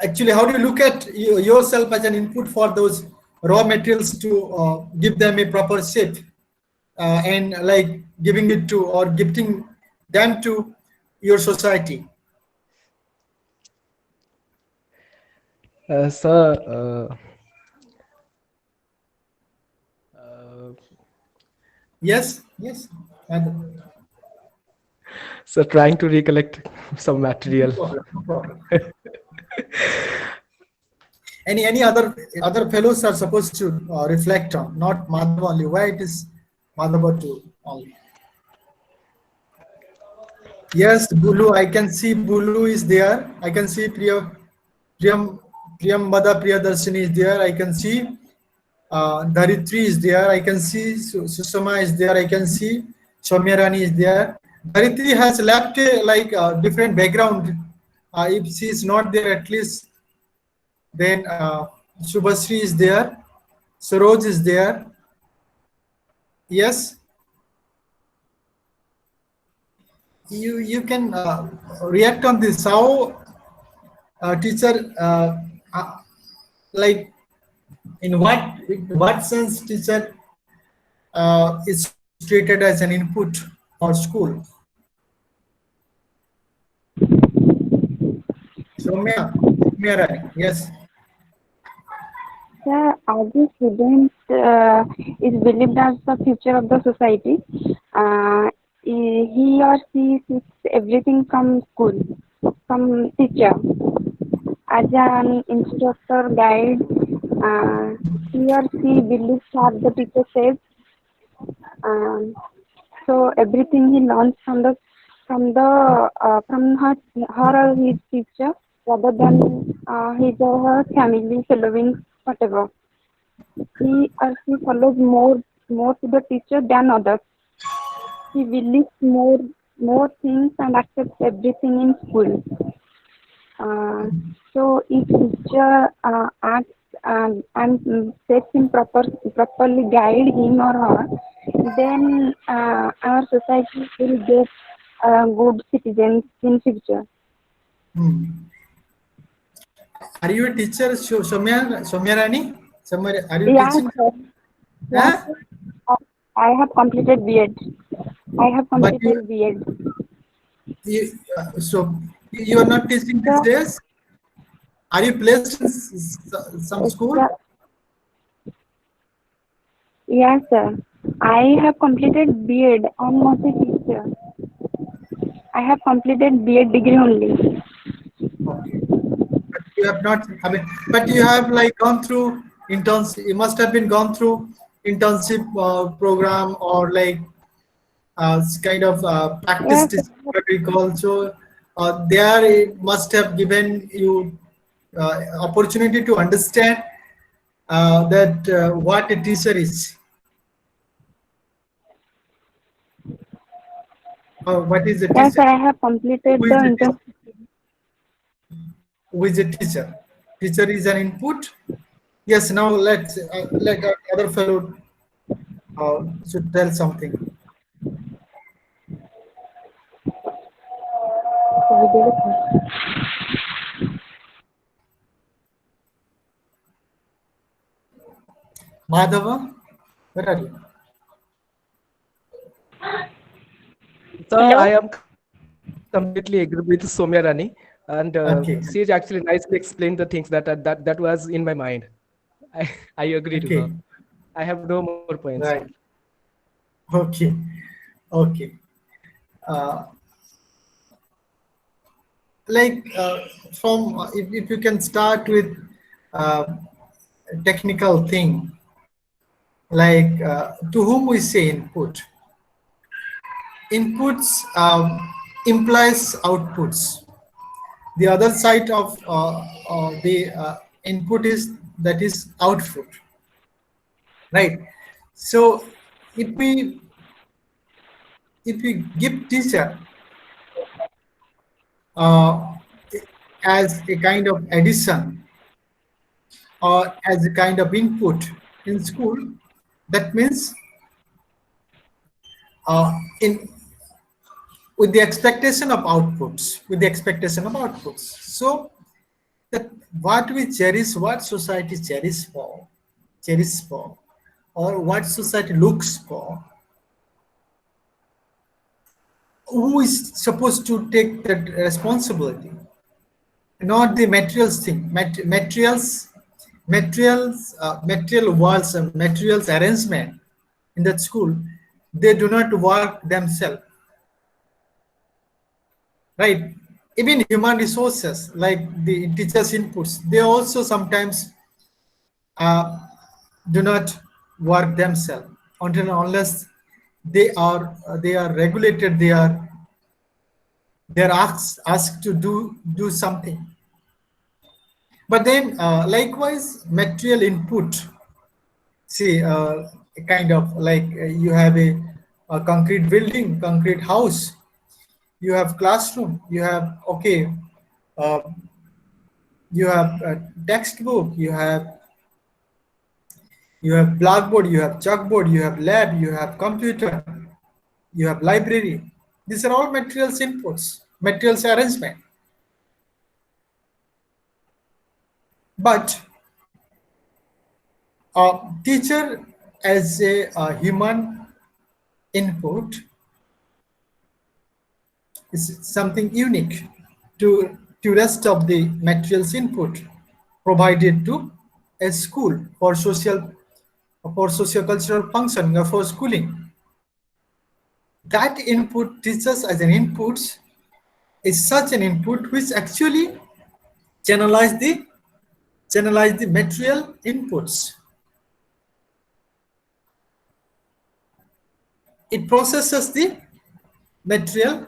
actually how do you look at yourself as an input for those raw materials to give them a proper shape, and like giving it to or gifting them to your society? Sir, Yes, yes. And sir, trying to recollect some no material. problem, no problem. Any other fellows are supposed to reflect on, not Madhav only. Why it is Madhav too only? Yes, Bulu. I can see Bulu is there. I can see Priyam Priyambada Priyadarshini is there. I can see Dharitri is there. I can see Susama is there. I can see Soumyarani is there. Dharitri has left a like different background. If she is not there, at least then Shubhasri is there. Saroj is there. Yes, you can react on this. How teacher like in what sense teacher is treated as an input for school? Soumya Rai, yes. Yeah, as a student is believed as the future of the society, he or she seeks everything from school, from teacher. As an instructor guide, he or she believes what the teacher says. Um, so everything he learns from her or his teacher rather than his or her family following whatever. He or she follows more to the teacher than others. He believes more things and accepts everything in school. So if teacher acts and sets him properly guide him or her, then our society will get good citizens in future. Hmm. Are you a teacher, Soumya Rani? Are you Yes, teaching? sir. Yes, Huh? sir. I have completed B.Ed. I have But you, completed B.Ed. so you are not teaching these So days? Are you placed in some it's school? yes, sir. I have completed B.Ed. I'm not a teacher. I have completed B.Ed degree only. Okay. But you have not, I mean, but you have like gone through internship, you must have been gone through internship program, or like kind of practice Yes, teaching, what we call. So there it must have given you opportunity to understand that what a teacher is, or what is a yes, teacher, sir. I have who completed the is a teacher, internship. who is a teacher. Teacher is an input. Yes, now let's let our other fellow should tell something. Madhava, where are you? So Hello. I am completely agree with Somya Rani, and she Okay, actually nicely explained the things that was in my mind. I agree to her. okay, I have no more points. right, okay, okay. Uh, like from if you can start with uh, technical thing, like to whom we say input. Inputs implies outputs. The other side of the input is that is output, right? So if we give teacher uh, as a kind of addition or as a kind of input in school, that means in with the expectation of outputs, so that what we cherish, what society cherish for, or what society looks for, who is supposed to take that responsibility? Not the materials thing. Material walls and materials arrangement in that school, they do not work themselves, right? Even human resources, like the teachers' inputs, they also sometimes uh, do not work themselves until and unless they are regulated, they are asked to do something. But then likewise material input, see kind of like you have a concrete building, concrete house, you have classroom, you have okay, uh, you have a textbook, you have blackboard, you have chalkboard, you have lab, you have computer, you have library. These are all materials inputs, materials arrangement. But a teacher as a human input is something unique to rest of the materials input provided to a school for socio-cultural function or for schooling. That input teachers as an input is such an input which actually channelize the material inputs. It processes the material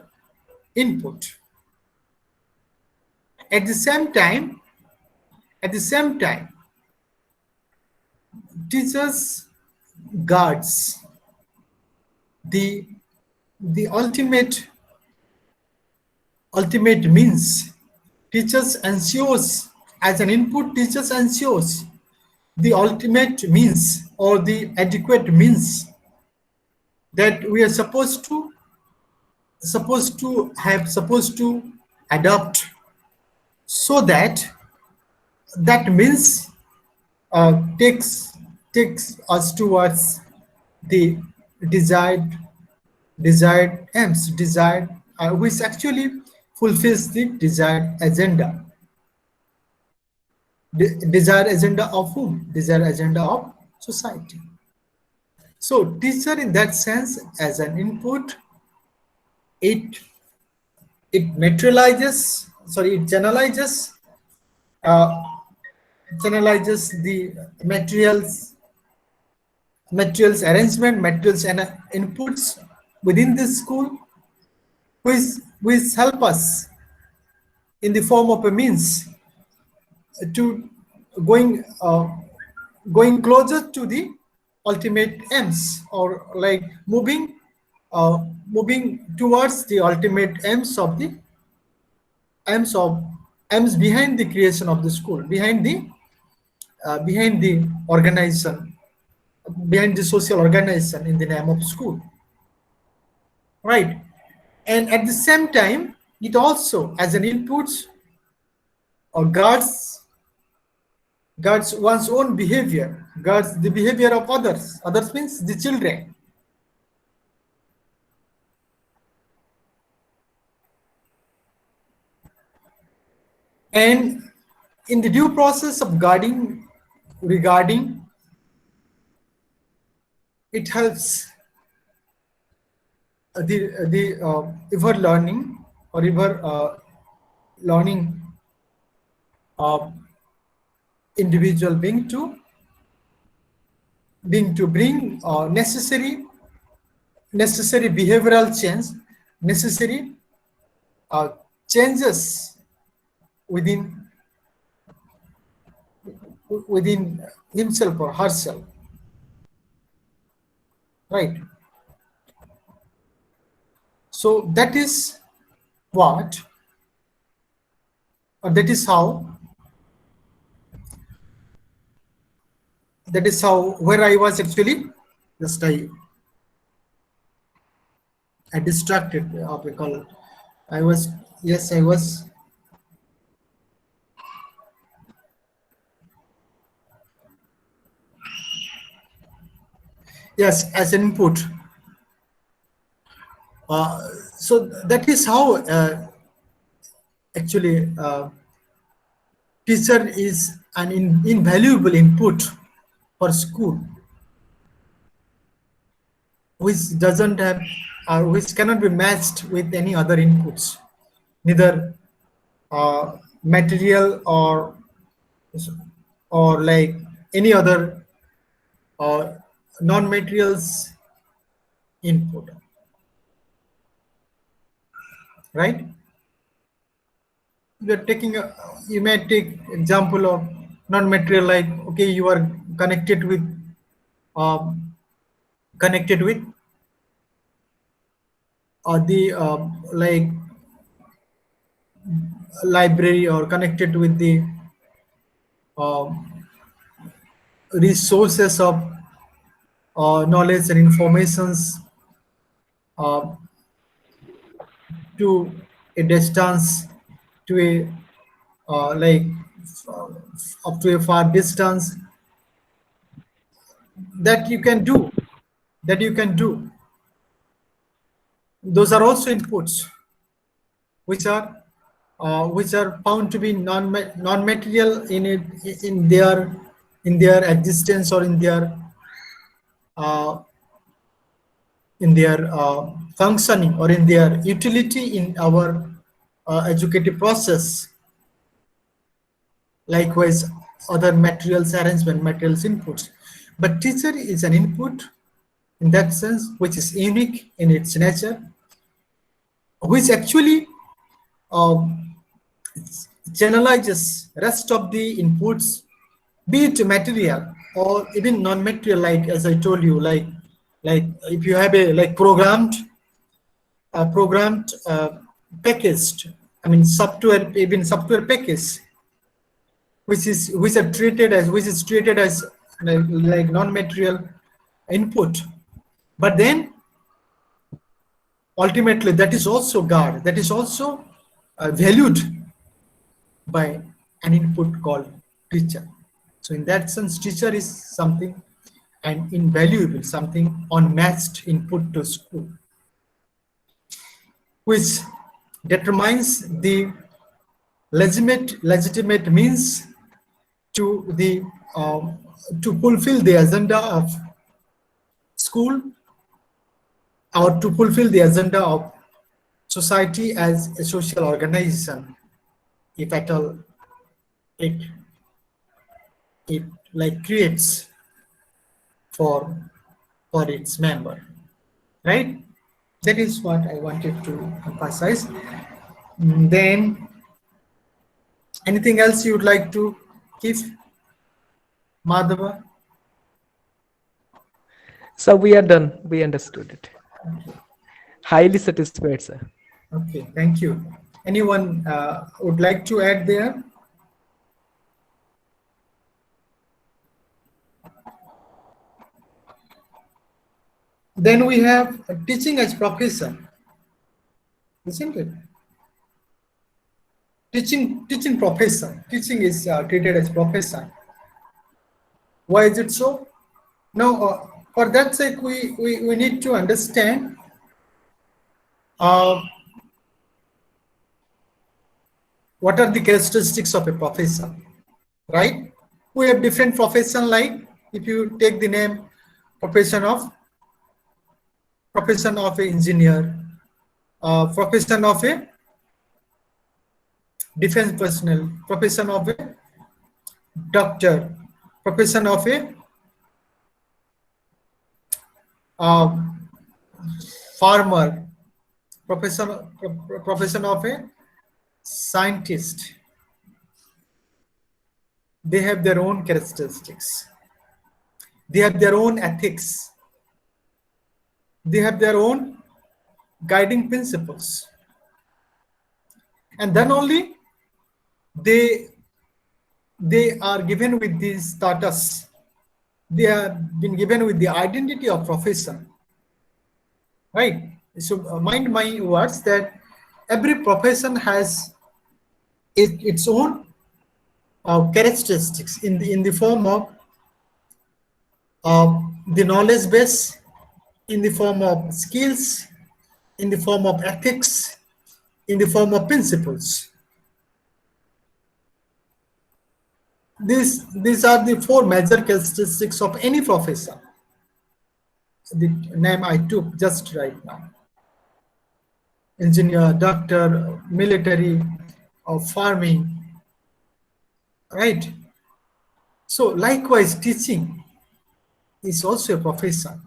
input. At the same time, teachers guards the ultimate means. Teachers ensures as an input, teachers ensures the ultimate means or the adequate means that we are supposed to adopt, so that that means takes us towards the desired desired aims, desired which actually fulfills the desired agenda. Desired agenda of whom? Desired agenda of society. So teacher in that sense as an input, it it materializes, sorry, it uh, generalizes the materials arrangement, materials and inputs within the school, which help us in the form of a means to going going closer to the ultimate aims, or like moving towards the ultimate aims of aims behind the creation of the school, behind the organization, behind the social organization in the name of school, right? And at the same time, it also as an input or guards one's own behavior, guards the behavior of others. Others means the children. And in the due process of guarding, regarding, it helps the ever learning or ever learning individual being to bring necessary behavioral change, necessary changes within himself or herself, right? So that is what, or that is how where I was actually just I distracted because I was, yes, I was. Yes, as an input. So that is how actually teacher is an invaluable input for school, which doesn't have which cannot be matched with any other inputs, neither material or like any other non-materials input, right? You may take example of non-material, like, okay, you are connected with um, the like library, or connected with the um, resources of knowledge and informations uh, to a distance, to a like up to a far distance, that you can do, those are also inputs which are found to be non-material in their existence, or uh, in their functioning, or in their utility in our educative process. Likewise, other materials arrangement, materials inputs. But teacher is an input in that sense, which is unique in its nature, which actually um, generalizes rest of the inputs, be it material or even non-material, like as I told you, like if you have a like programmed packaged, I mean software, even software package, which is treated as like non-material input, but then ultimately that is also guard, that is also valued by an input called teacher. So in that sense, teacher is something and invaluable, something unmatched input to school, which determines the legitimate means to the to fulfill the agenda of school, or to fulfill the agenda of society as a social organization, if at all it it like creates for its member, right? That is what I wanted to emphasize. Then anything else you would like to give, Madhava? So we are done. We understood it. Highly satisfied, sir. Okay, thank you. Anyone would like to add there? Then we have teaching as profession, isn't it? Teaching profession. Teaching is treated as profession. Why is it so? Now, for that sake, we need to understand what are the characteristics of a profession, right? We have different profession, like if you take the name profession of an engineer, profession of a defense personnel, profession of a doctor, profession of a farmer, profession of a scientist. They have their own characteristics. They have their own ethics. They have their own guiding principles. And then only they are given with this status. They have been given with the identity of profession, right? So mind my words that every profession has its own characteristics in the form of the knowledge base, in the form of skills, in the form of ethics, in the form of principles. These are the four major characteristics of any profession. The name I took just right now: engineer, doctor, military, or farming, right? So likewise, teaching is also a profession.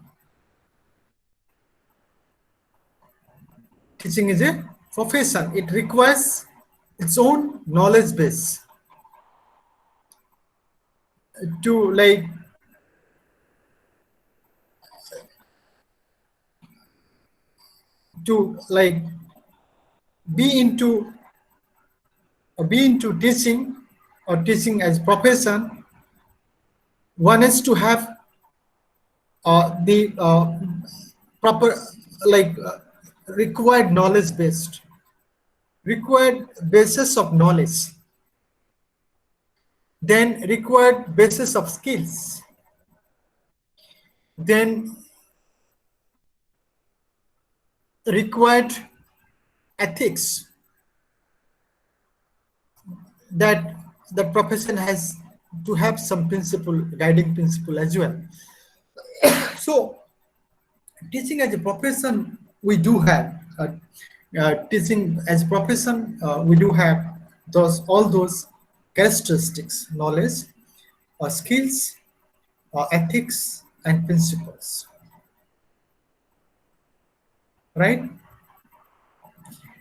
Teaching is a profession. It requires its own knowledge base to be into teaching, or teaching as profession. One is to have the proper required knowledge based, required basis of knowledge, then required basis of skills, then required ethics that the profession has to have some principle, guiding principle as well. So teaching as a profession, we do have teaching as a profession, we do have all those characteristics: knowledge, skills, ethics, and principles, right?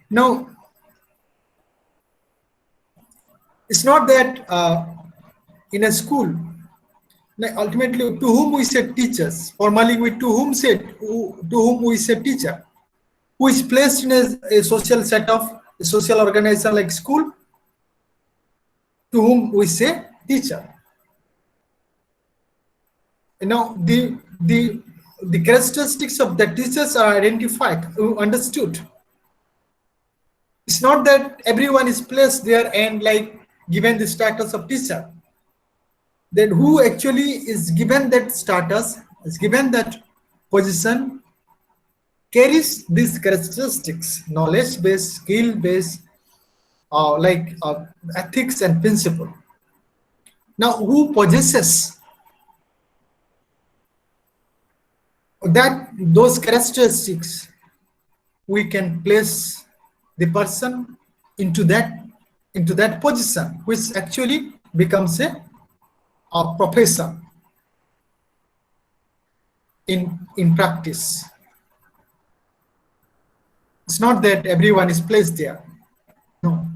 Now, it's not that in a school, like ultimately to whom we say teachers, formally to whom we say teacher, who is placed in a social set of a social organization like school, to whom we say teacher. Now the characteristics of the teachers are identified, understood. It's not that everyone is placed there and given the status of teacher. then who actually is given that status, is given that position, carries these characteristics: knowledge based, skill based, ethics and principle. Now, who possesses that those characteristics, we can place the person into that position, which actually becomes a profession in practice. It's not that everyone is placed there. No.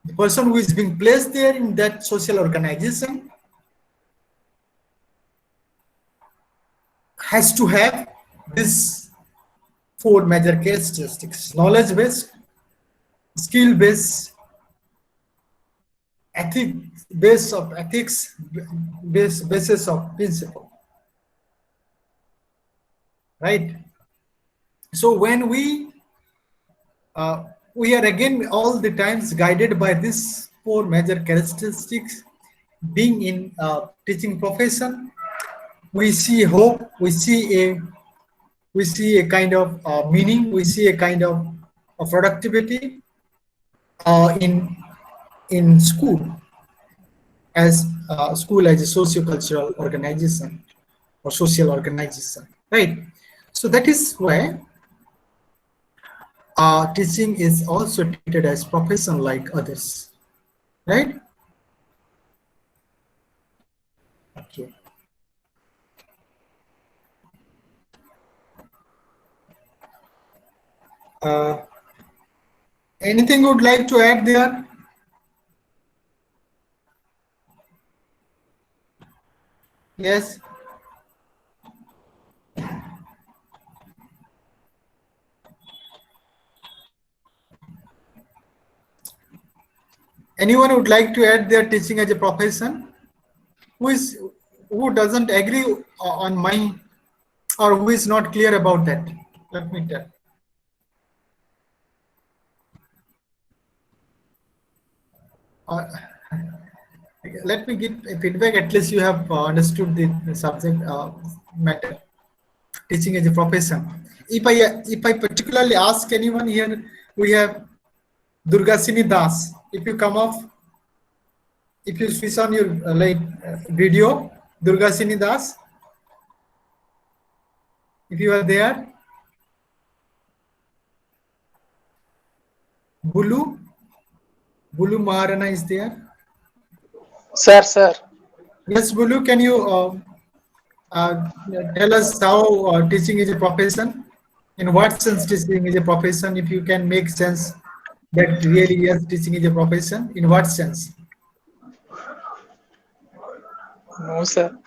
The person who is being placed there in that social organization has to have these four major characteristics: knowledge based, skill based, ethics, basis of principle. Right? So when we are again all the times guided by these four major characteristics, being in teaching profession, we see hope, we see a kind of meaning, we see a kind of productivity in school as a socio-cultural organization or social organization, right? So that is why teaching is also treated as profession like others, right? Okay. Anything you would like to add there? Yes. Anyone would like to add their teaching as a profession? Who doesn't agree on my, or who is not clear about that? Let me tell. Let me give a feedback. At least you have understood the subject matter. Teaching as a profession. If I particularly ask anyone here, we have Durgasini Das. If you come off, if you switch on your video, Durgasini Das. If you are there, Bulu Maharana is there. Sir. Yes, Bulu, can you tell us how teaching is a profession? In what sense teaching is a profession? If you can make sense that really yes, teaching is a profession. In what sense? No, sir.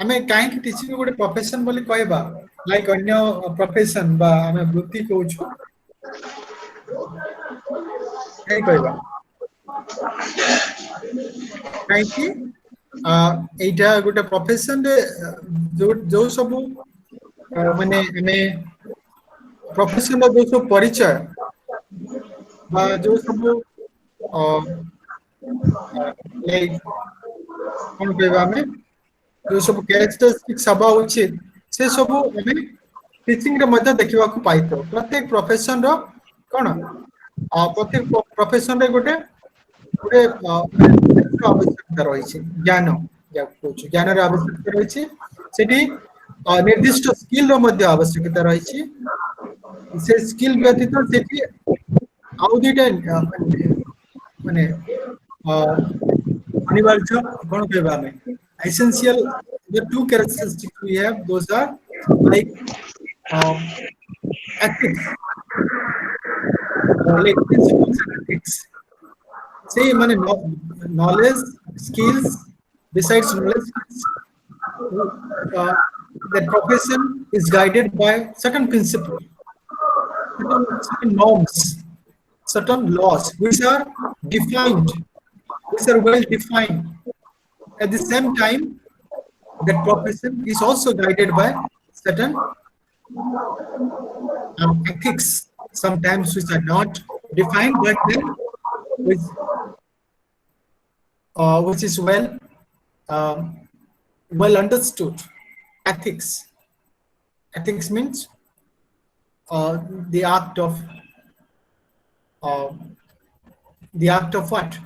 आमे काहे teaching गोटे profession बोली कहबा like अन्य profession बा आमे वृत्ति कहउछु काहे कहबा काहे कि एटा गोटे प्रोफेशन रे जो सब माने आमे प्रोफेशन रो जो सब परिचय बा जो सब लाइक कोन कहबा आमे जो सब कैरेक्टरिस्टिक सभा उचित से सब हमें टीचिंग रे मध्य देखिबा को पाइतो प्रत्येक प्रोफेशन रो कोन प्रत्येक प्रोफेशन रे गोटे आवश्यकता रही छै ज्ञान या कुछ ज्ञान रे आवश्यकता रही छै सेठी निर्दिष्ट स्किल रो मध्य आवश्यकता रही छै से स्किल व्यतीत सेठी आउ दिटा माने अनिवार्य कोन कहबा में essential, the two characteristics we have, those are like ethics, like principles and ethics. Say, knowledge, skills. Besides knowledge, that profession is guided by certain principles, certain norms, certain laws, which are defined, which are well defined. At the same time, that profession is also guided by certain ethics, sometimes which are not defined, but then which which is um, well understood. Ethics. Ethics means the act of uh, the act of what?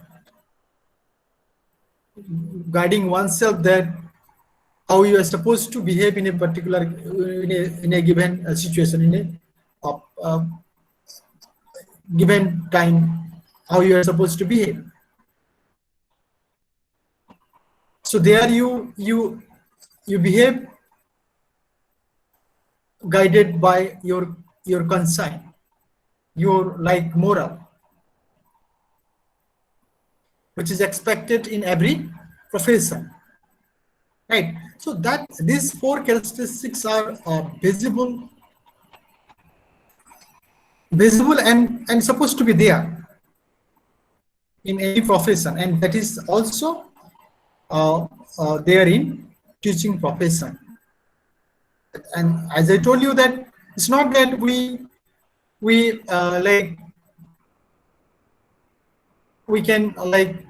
Guiding oneself, that how you are supposed to behave in a particular in a given situation, in a given time, how you are supposed to behave. So there you behave guided by your conscience, your like moral, which is expected in every profession, right? So that these four characteristics are visible and supposed to be there in any profession, and that is also there in teaching profession. And as I told you, that it's not that we like we can like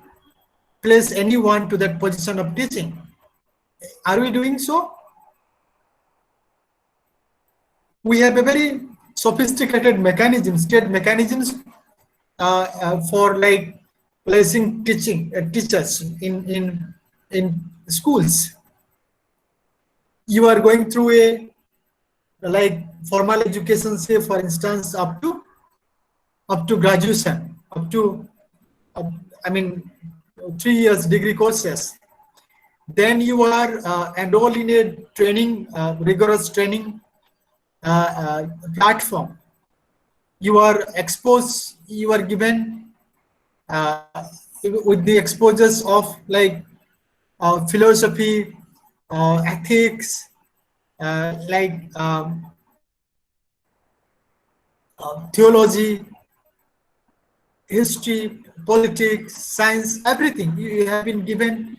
place anyone to that position of teaching. Are we doing so? We have a very sophisticated mechanism, state mechanisms for like placing teachers in schools. You are going through a like formal education, say for instance up to graduation, up to uh, I mean 3 years degree courses. Then you are enrolled in a training, rigorous training platform. You are exposed, you are given with the exposures of like philosophy, ethics, like theology, history, politics, science, everything. You have been given,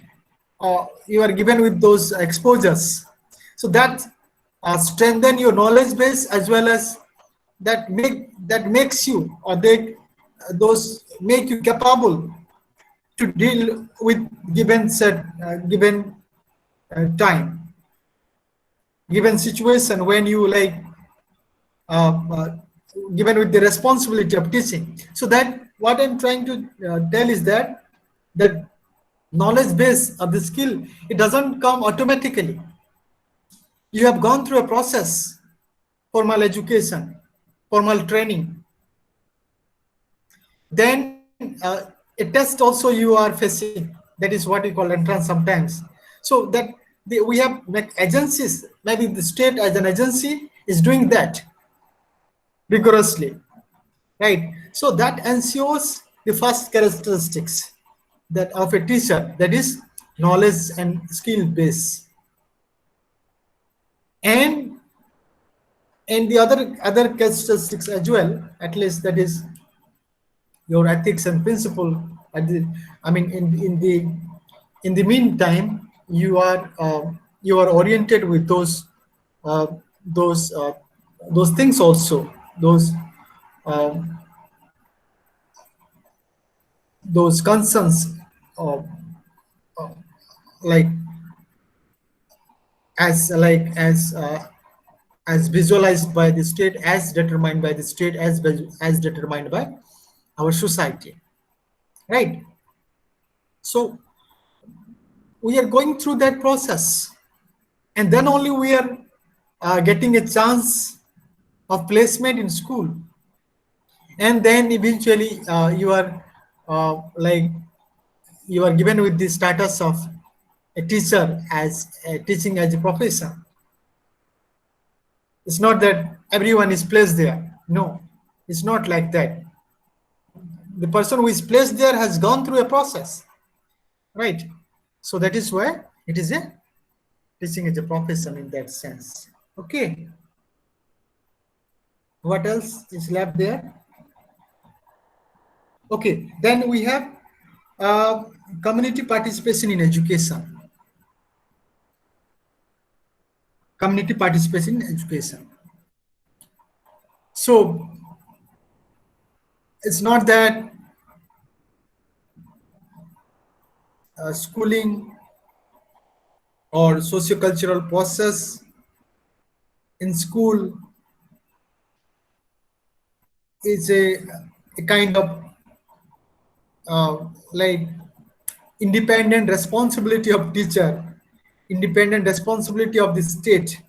you are given with those exposures. So that strengthen your knowledge base, as well as that makes you, or they those make you capable to deal with given time, given situation, when you like uh, uh, given with the responsibility of teaching. So that what I'm trying to tell is that the knowledge base of the skill, it doesn't come automatically. You have gone through a process, formal education, formal training. Then a test also you are facing. That is what we call entrance sometimes. So that we have like agencies, maybe the state as an agency is doing that rigorously, right? So that ensures the first characteristics that of a teacher, that is knowledge and skill base. And the other characteristics as well, at least, that is your ethics and principle. I mean, in the meantime, you are oriented with uh, those uh, those things also, um, those concerns, uh, like as visualized by the state, as determined by the state, as determined by our society, right? So we are going through that process, and then only we are getting a chance of placement in school, and then eventually like you are given with the status of a teacher, as teaching as a profession. It's not that everyone is placed there. No, it's not like that. The person who is placed there has gone through a process, right? So that is why it is a teaching is a profession in that sense. Okay. What else is left there? Okay, then we have community participation in education. Community participation in education. So it's not that schooling or sociocultural process in school is a kind of like independent responsibility of teacher, independent responsibility of the state.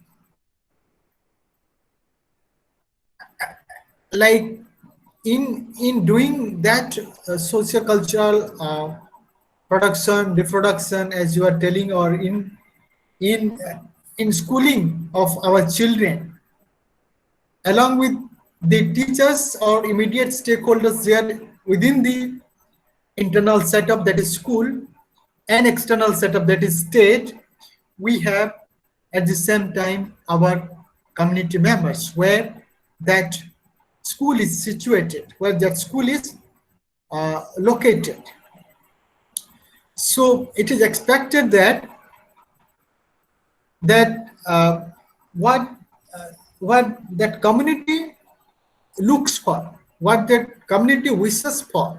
Like in doing that sociocultural production, reproduction, as you are telling, or in in schooling of our children, along with the teachers or immediate stakeholders there within the internal setup that is school and external setup that is state, we have at the same time our community members where that school is situated, where that school is located. So it is expected that what what that community looks for, what that community wishes for,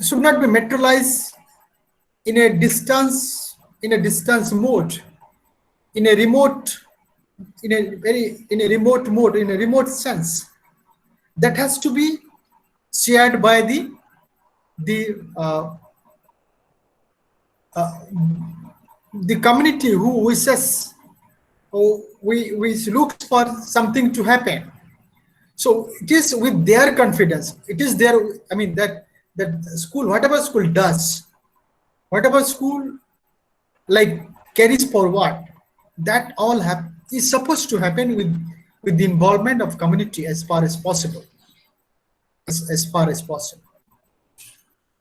should not be materialized in a distance mode, in a remote, in a remote mode, in a remote sense. That has to be shared by the community who wishes, or which looks for something to happen. So it is with their confidence. It is their, I mean, that school, whatever school does, whatever school like carries forward, that all is supposed to happen with the involvement of community as far as possible, as far as possible,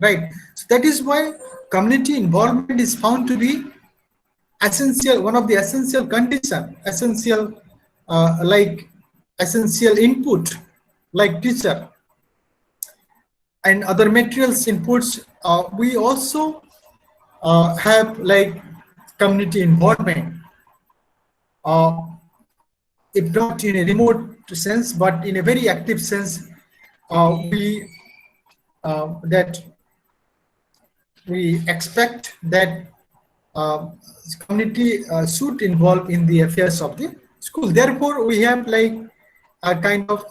right? So that is why community involvement is found to be essential, one of the essential condition, essential like essential input, like teacher and other materials inputs. We also have like community involvement, if not in a remote sense, but in a very active sense. We expect that community should involve in the affairs of the school. Therefore, we have like a kind of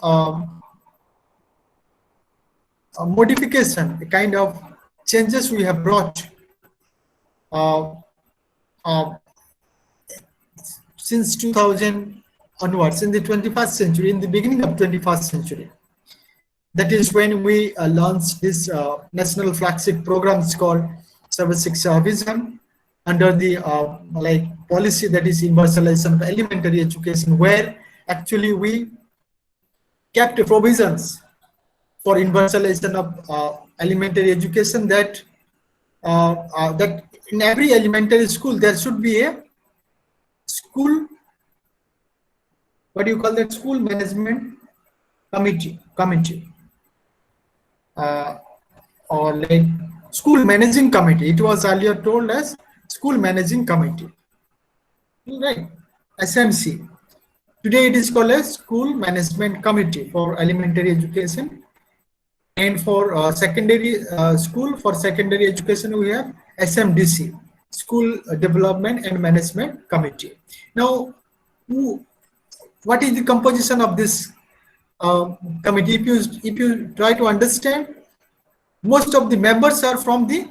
a modification, a kind of changes we have brought uh, uh, since 2000 onwards, in the 21st century, in the beginning of 21st century. That is when we launched this national flagship programs called Sarva Shiksha Vision, under the like policy that is universalization of elementary education, where actually we kept provisions for universalization of elementary education, that that in every elementary school there should be a school, what do you call that, school management committee or like school managing committee. It was earlier told as school managing committee, right? SMC. Today it is called as school management committee for elementary education, and for secondary school, for secondary education we have SMDC, school development and management committee. Now, what is the composition of this committee? If you try to understand, most of the members are from the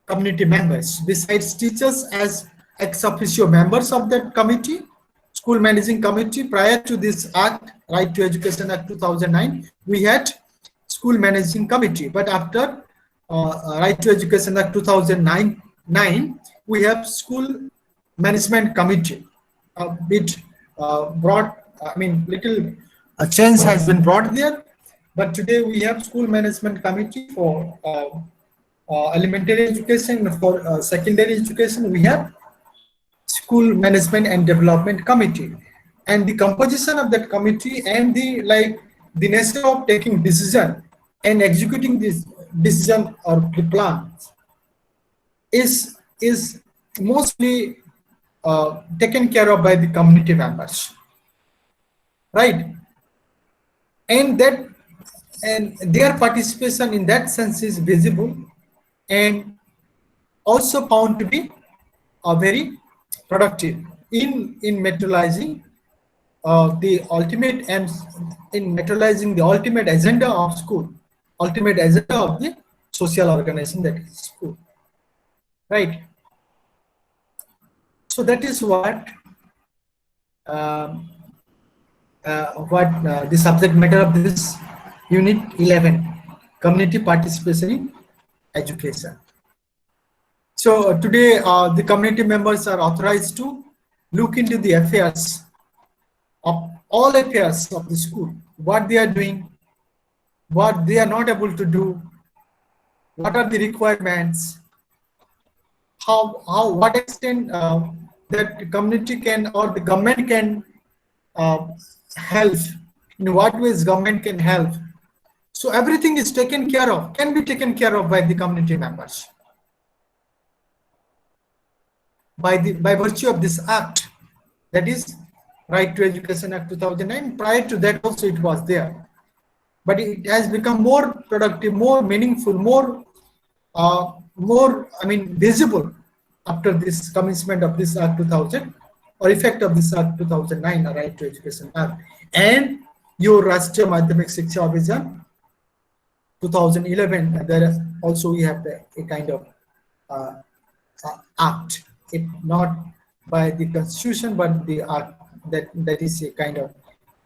community members, besides teachers as ex officio members of that committee. School managing committee, prior to this act, Right to Education Act 2009, we had school managing committee, but after Right to Education Act 2009, we have school management committee. Bit brought, I mean, little change has been brought there, but today we have school management committee for elementary education. For secondary education, we have school management and development committee, and the composition of that committee and the the nature of taking decision and executing this decision or the plan is mostly taken care of by the community members, right? And that and their participation in that sense is visible and also found to be very productive in materializing the ultimate aims, in materializing the ultimate agenda of school, ultimate agenda of the social organization, that is school, right? So that is um, what the subject matter of this unit 11, community participation in education. So today the community members are authorized to look into the affairs of all affairs of the school, what they are doing, what they are not able to do, what are the requirements, what extent that the community can or the government can uh, help, in what ways government can help. So everything is taken care of, can be taken care of by the community members by virtue of this act, that is Right to Education Act 2009. Prior to that also it was there, but it has become more productive, more meaningful, more visible after this commencement of this Act 2000, or effect of this Act 2009, a Right to Education Act, and your Rashtriya Madhyamik Shiksha Abhiyan 2011. There also we have a kind of uh, act, it not by the constitution but the act, that is a kind of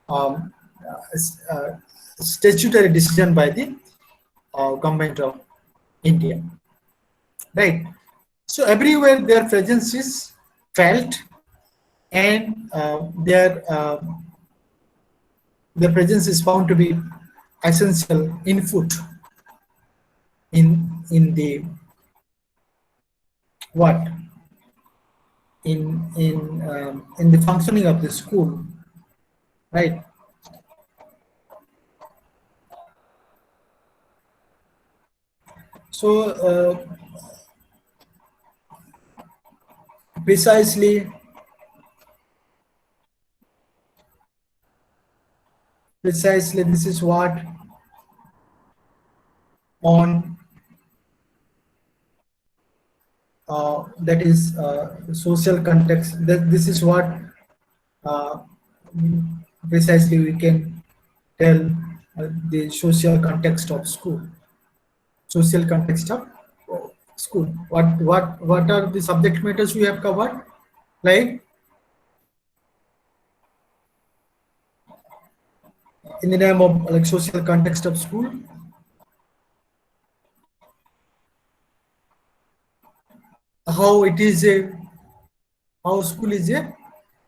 um, statutory decision by the government of India, right? So everywhere their presence is felt, and their presence is found to be essential input in the what in the functioning of the school, right? So precisely this is what on that is social context, that this is what uh, precisely we can tell the social context of school, social context of school. What are the subject matters we have covered, like in the name of like social context of school, how it is a, how school is a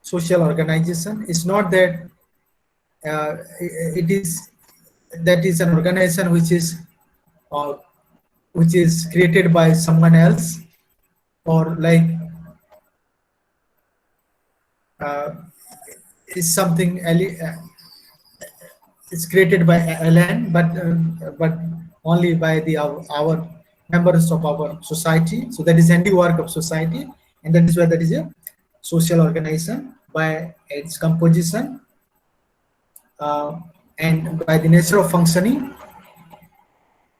social organization. It's not that it is, that is an organization uh, which is created by someone else, or like uh, is something it's created by alien, but only by the our members of our society. So that is handiwork of society, and that is why that is a social organization by its composition and by the nature of functioning,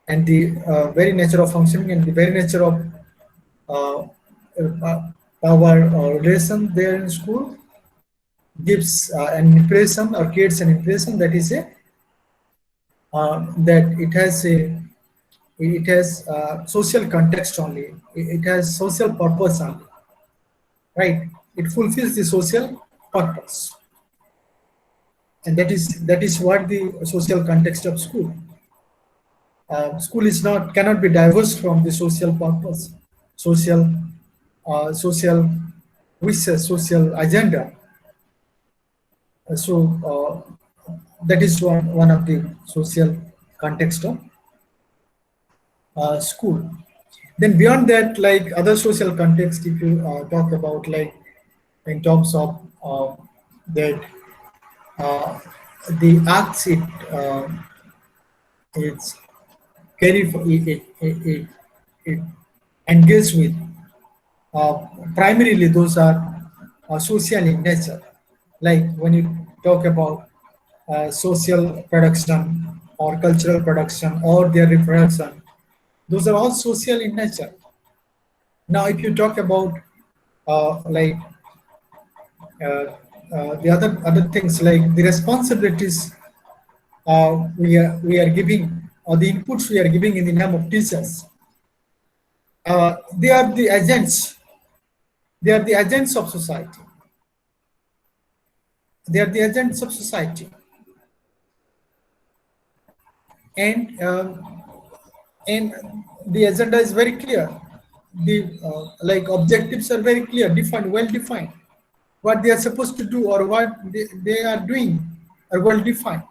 and the very nature of functioning and the very nature of power or relation there in school gives an impression or creates an impression that is a that it has social context only, it has social purpose only, right? It fulfills the social purpose, and that is what the social context of school. School is not, cannot be diverse from the social purpose, social social wishes, social agenda. So that is one of the social context of school. Then beyond that, like other social context, if you talk about like in terms of that the acts it's carry it engage with, primarily those are social in nature. Like when you talk about social production, or cultural production or their reproduction. Those are all social in nature. Now, if you talk about like the other things like the responsibilities we are giving or the inputs we are giving in the name of teachers, they are the agents. They are the agents of society. They are the agents of society, and and the agenda is very clear. The like objectives are very clear, defined, well defined. What they are supposed to do or what they are doing are well defined.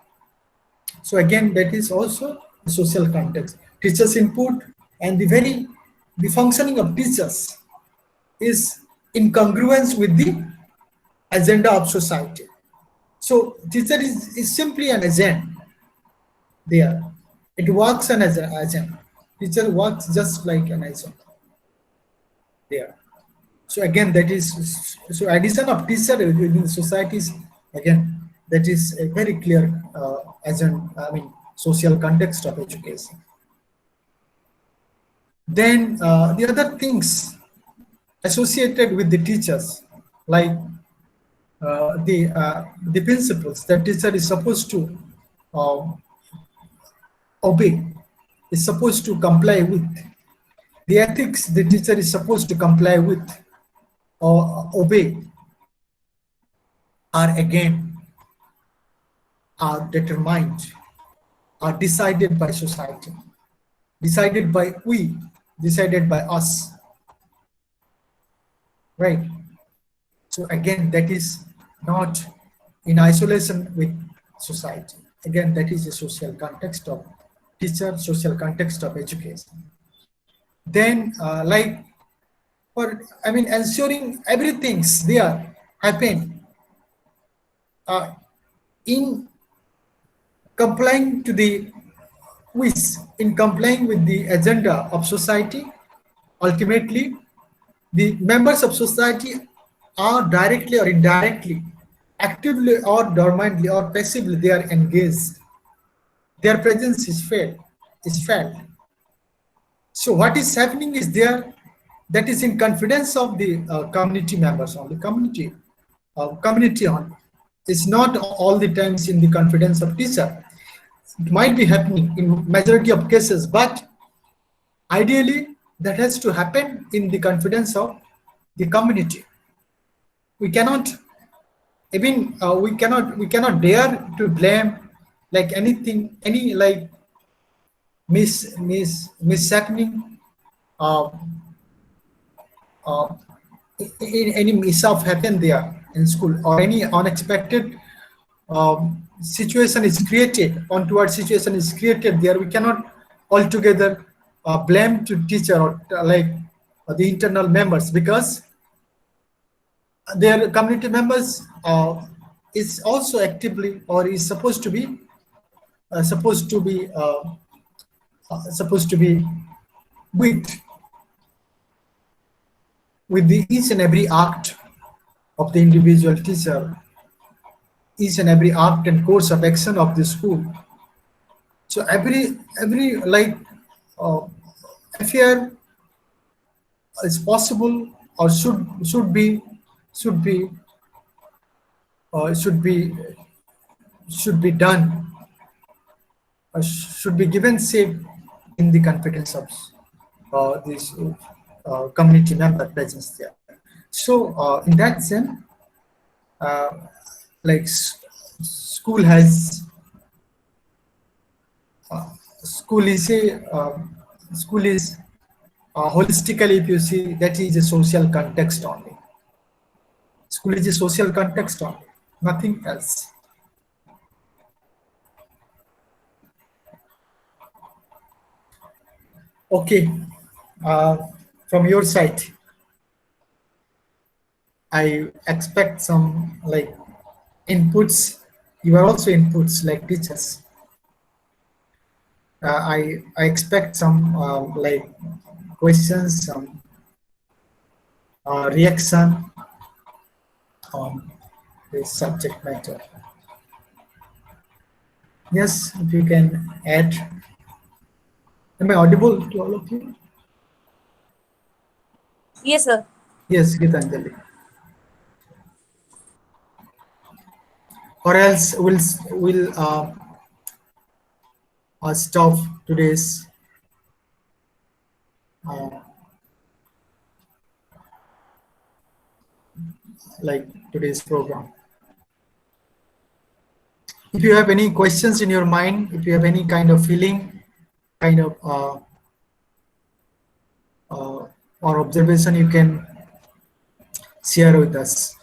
So again, that is also the social context. Teachers' input and the functioning of teachers is in congruence with the agenda of society. So teacher is simply an agent there. It works as an agent. Teacher works just like an agent there. So again, that is so addition of teacher within the societies. Again, that is a very clear agent. I mean, social context of education. Then the other things associated with the teachers, like the principles that teacher is supposed to uh, obey, is supposed to comply with, the ethics the teacher is supposed to comply with or obey, are again are determined, are decided by society, decided by we, decided by us, right? So again, that is not in isolation with society. Again, that is a social context of teacher, social context of education. Then like for, I mean, ensuring everything's there happen uh, in complying to the wish, in complying with the agenda of society. Ultimately, the members of society are directly or indirectly, actively or dormantly or passively, they are engaged. Their presence is felt. Is felt. So what is happening is there, that is in confidence of the community members only, community only. It's not all the times in the confidence of teacher. It might be happening in majority of cases, but ideally that has to happen in the confidence of the community. We cannot even we cannot dare to blame like anything, any like mishappening, uh, uh, any mishap happened there in school, or any unexpected situation is created, untoward situation is created there. We cannot altogether blame to teacher or like the internal members, because their community members is also actively or is supposed to be supposed to be supposed to be with the each and every act of the individual teacher, each and every act and course of action of the school. So every like uh, affair is possible or should be should be should be done or should be given shape in the confidence of this community member presence there. So in that sense, uh, like school has school is a school is holistically, if you see, that is a social context only. School is a social context only, nothing else. Okay, uh, from your side, I expect some like inputs. You are also inputs like teachers. I expect some like questions, some reaction on this subject matter. Yes, if you can add. Am I audible to all of you? Yes, sir. Yes, Gitanjali. Or else we'll stop today's uh, like today's program. If you have any questions in your mind, if you have any kind of feeling, kind of uh, or observation, you can share with us.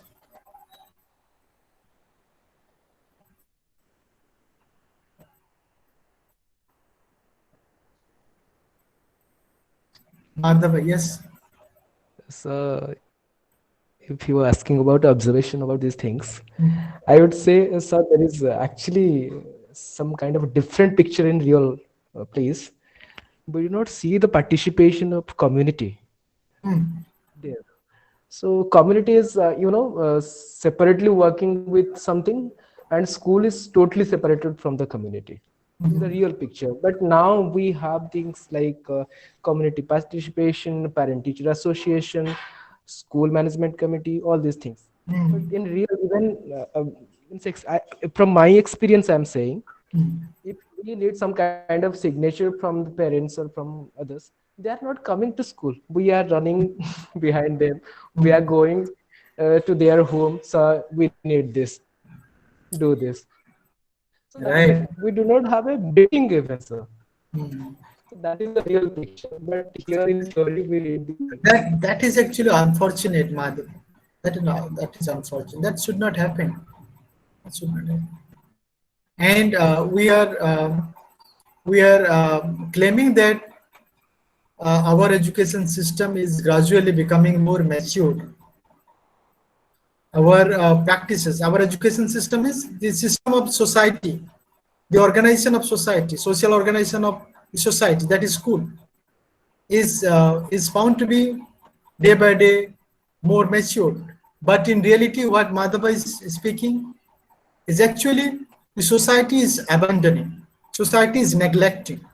Madhava, yes. So, if you are asking about observation about these things, I would say, sir, there is actually some kind of different picture in real place. We do not see the participation of community there. So community is, separately working with something, and school is totally separated from the community. This is the real picture. But now we have things like community participation, parent-teacher association, school management committee, all these things. But in real, even from my experience, I'm saying, if we need some kind of signature from the parents or from others, they are not coming to school. We are running behind them. We are going to their home. So we need this, do this. So that is why we do Right. not have a meeting even, sir. Hmm. So that is the real picture. But here in theory, we read the things. That is actually unfortunate, Madhav. That is unfortunate. That should not happen. That should not happen. And we are claiming that our education system is gradually becoming more matured. Our practices, our education system is the system of society, the organization of society, social organization of the society, that is school, is found to be day by day more matured. But in reality, what Madhava is speaking is actually the society is abandoning, society is neglecting.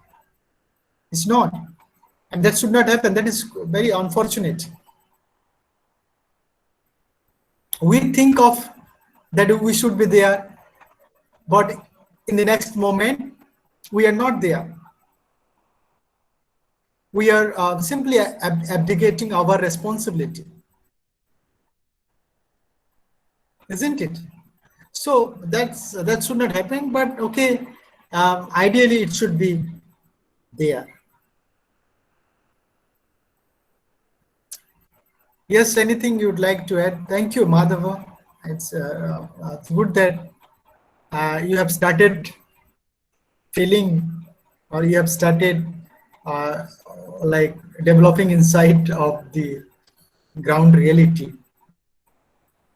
It's not, and that should not happen. That is very unfortunate. We think of that we should be there, but in the next moment, we are not there. We are simply abdicating our responsibility, isn't it? So that should not happen. But okay, ideally it should be there. Yes, anything you'd like to add? Thank you, Madhava. It's good that you have started feeling, or you have started uh, like developing insight of the ground reality,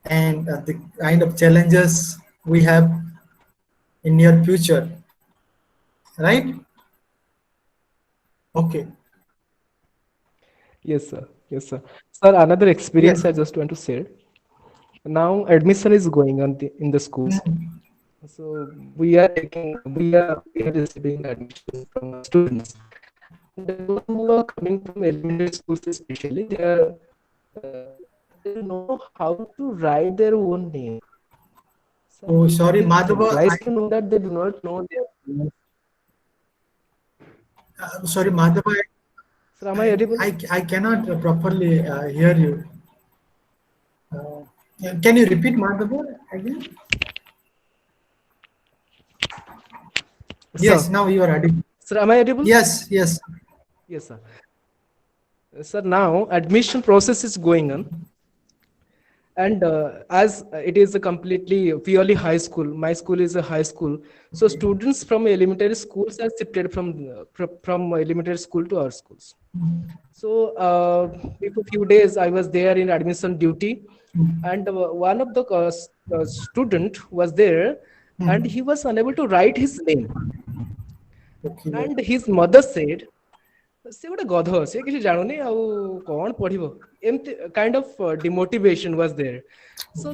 and the kind of challenges we have in near future, right? Okay. Yes, sir. Yes, sir. Sir, another experience Yes. I just want to share. Now admission is going on in the schools. So we are receiving admissions from our students. And those who are coming from elementary schools especially, uh, they don't know how to write their own name. So I'm Oh, sorry, really Madhava. surprised to know that they do not know their names. Sorry, Madhava. Sir, am I audible? I cannot properly hear you. Can you repeat, Madhava, again? Sir, Yes, now you are audible. sir, am I audible? Yes, yes. Yes, sir. Sir, now admission process is going on. And as it is a completely purely high school, my school is a high school. So students from elementary schools are shifted from elementary school to our schools. So before few days, I was there in admission duty, and one of the student was there, and he was unable to write his name. Okay. And his mother said, ସେ ଗୋଟେ ଗଧ, ସେ କିଛି ଜାଣୁନି ଆଉ କଣ ପଢିବ, ଏମିତି kind of demotivation was there. So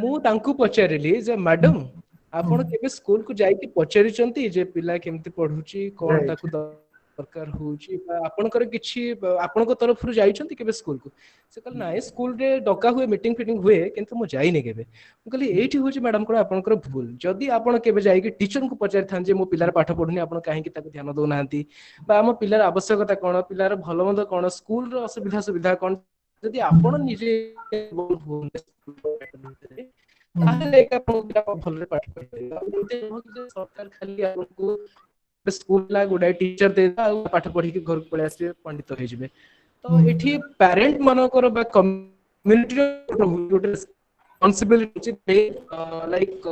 ମୁଁ ତାଙ୍କୁ ପଚାରିଲି ଯେ ମ୍ୟାଡମ ଆପଣ କେବେ ସ୍କୁଲ କୁ ଯାଇକି ପଚାରିଛନ୍ତି ଯେ ପିଲା କେମିତି ପଢୁଛି, କଣ Right. ତାକୁ ଦରକାର ହଉଛି, ବା ଆପଣଙ୍କର କିଛି ଆପଣଙ୍କ ତରଫରୁ ଯାଇଛନ୍ତି କେବେ ସ୍କୁଲକୁ? ସେ କହିଲେ ନାଇଁ ସ୍କୁଲରେ ଡକା ହୁଏ, ମିଟିଂ ଫିଟିଂ ହୁଏ, କିନ୍ତୁ ମୁଁ ଯାଇନି କେବେ। ମୁଁ କହିଲି ଏଇଠି ହଉଛି ମ୍ୟାଡାମ କଣ ଆପଣଙ୍କର ଭୁଲ। ଯଦି ଆପଣ କେବେ ଯାଇକି ଟିଚରଙ୍କୁ ପଚାରିଥାନ୍ତି ଯେ ମୋ ପିଲାର ପାଠ ପଢୁନି, ଆପଣ କାହିଁକି ତାକୁ ଧ୍ୟାନ ଦଉନାହାନ୍ତି, ବା ଆମ ପିଲାର ଆବଶ୍ୟକତା କଣ, ପିଲାର ଭଲ ମନ୍ଦ କଣ, ସ୍କୁଲର ଅସୁବିଧା ସୁବିଧା କଣ, ଯଦି ଆପଣ ନିଜେ ତାହେଲେ ଭଲରେ ପାଠ ପଢିପାରିବେ। ଆଉ ଏମିତି ନୁହଁ କି ଯେ ସରକାର ଖାଲି ଆମକୁ ସ୍କୁଲ ନା ଗୁଡାଏ ଟିଚର ଦେଇଦେବା ଆଉ ପାଠ ପଢିକି ଘରକୁ ପଳେଇ ଆସିବେ, ପଣ୍ଡିତ ହେଇଯିବେ। ତ ଏଠି ପ୍ୟାରେଣ୍ଟ ମାନଙ୍କର ବା କମ୍ୟୁନିଟିର ଗୋଟେ ରେସ୍ପନ୍ସିବିଲିଟି ଲାଇକ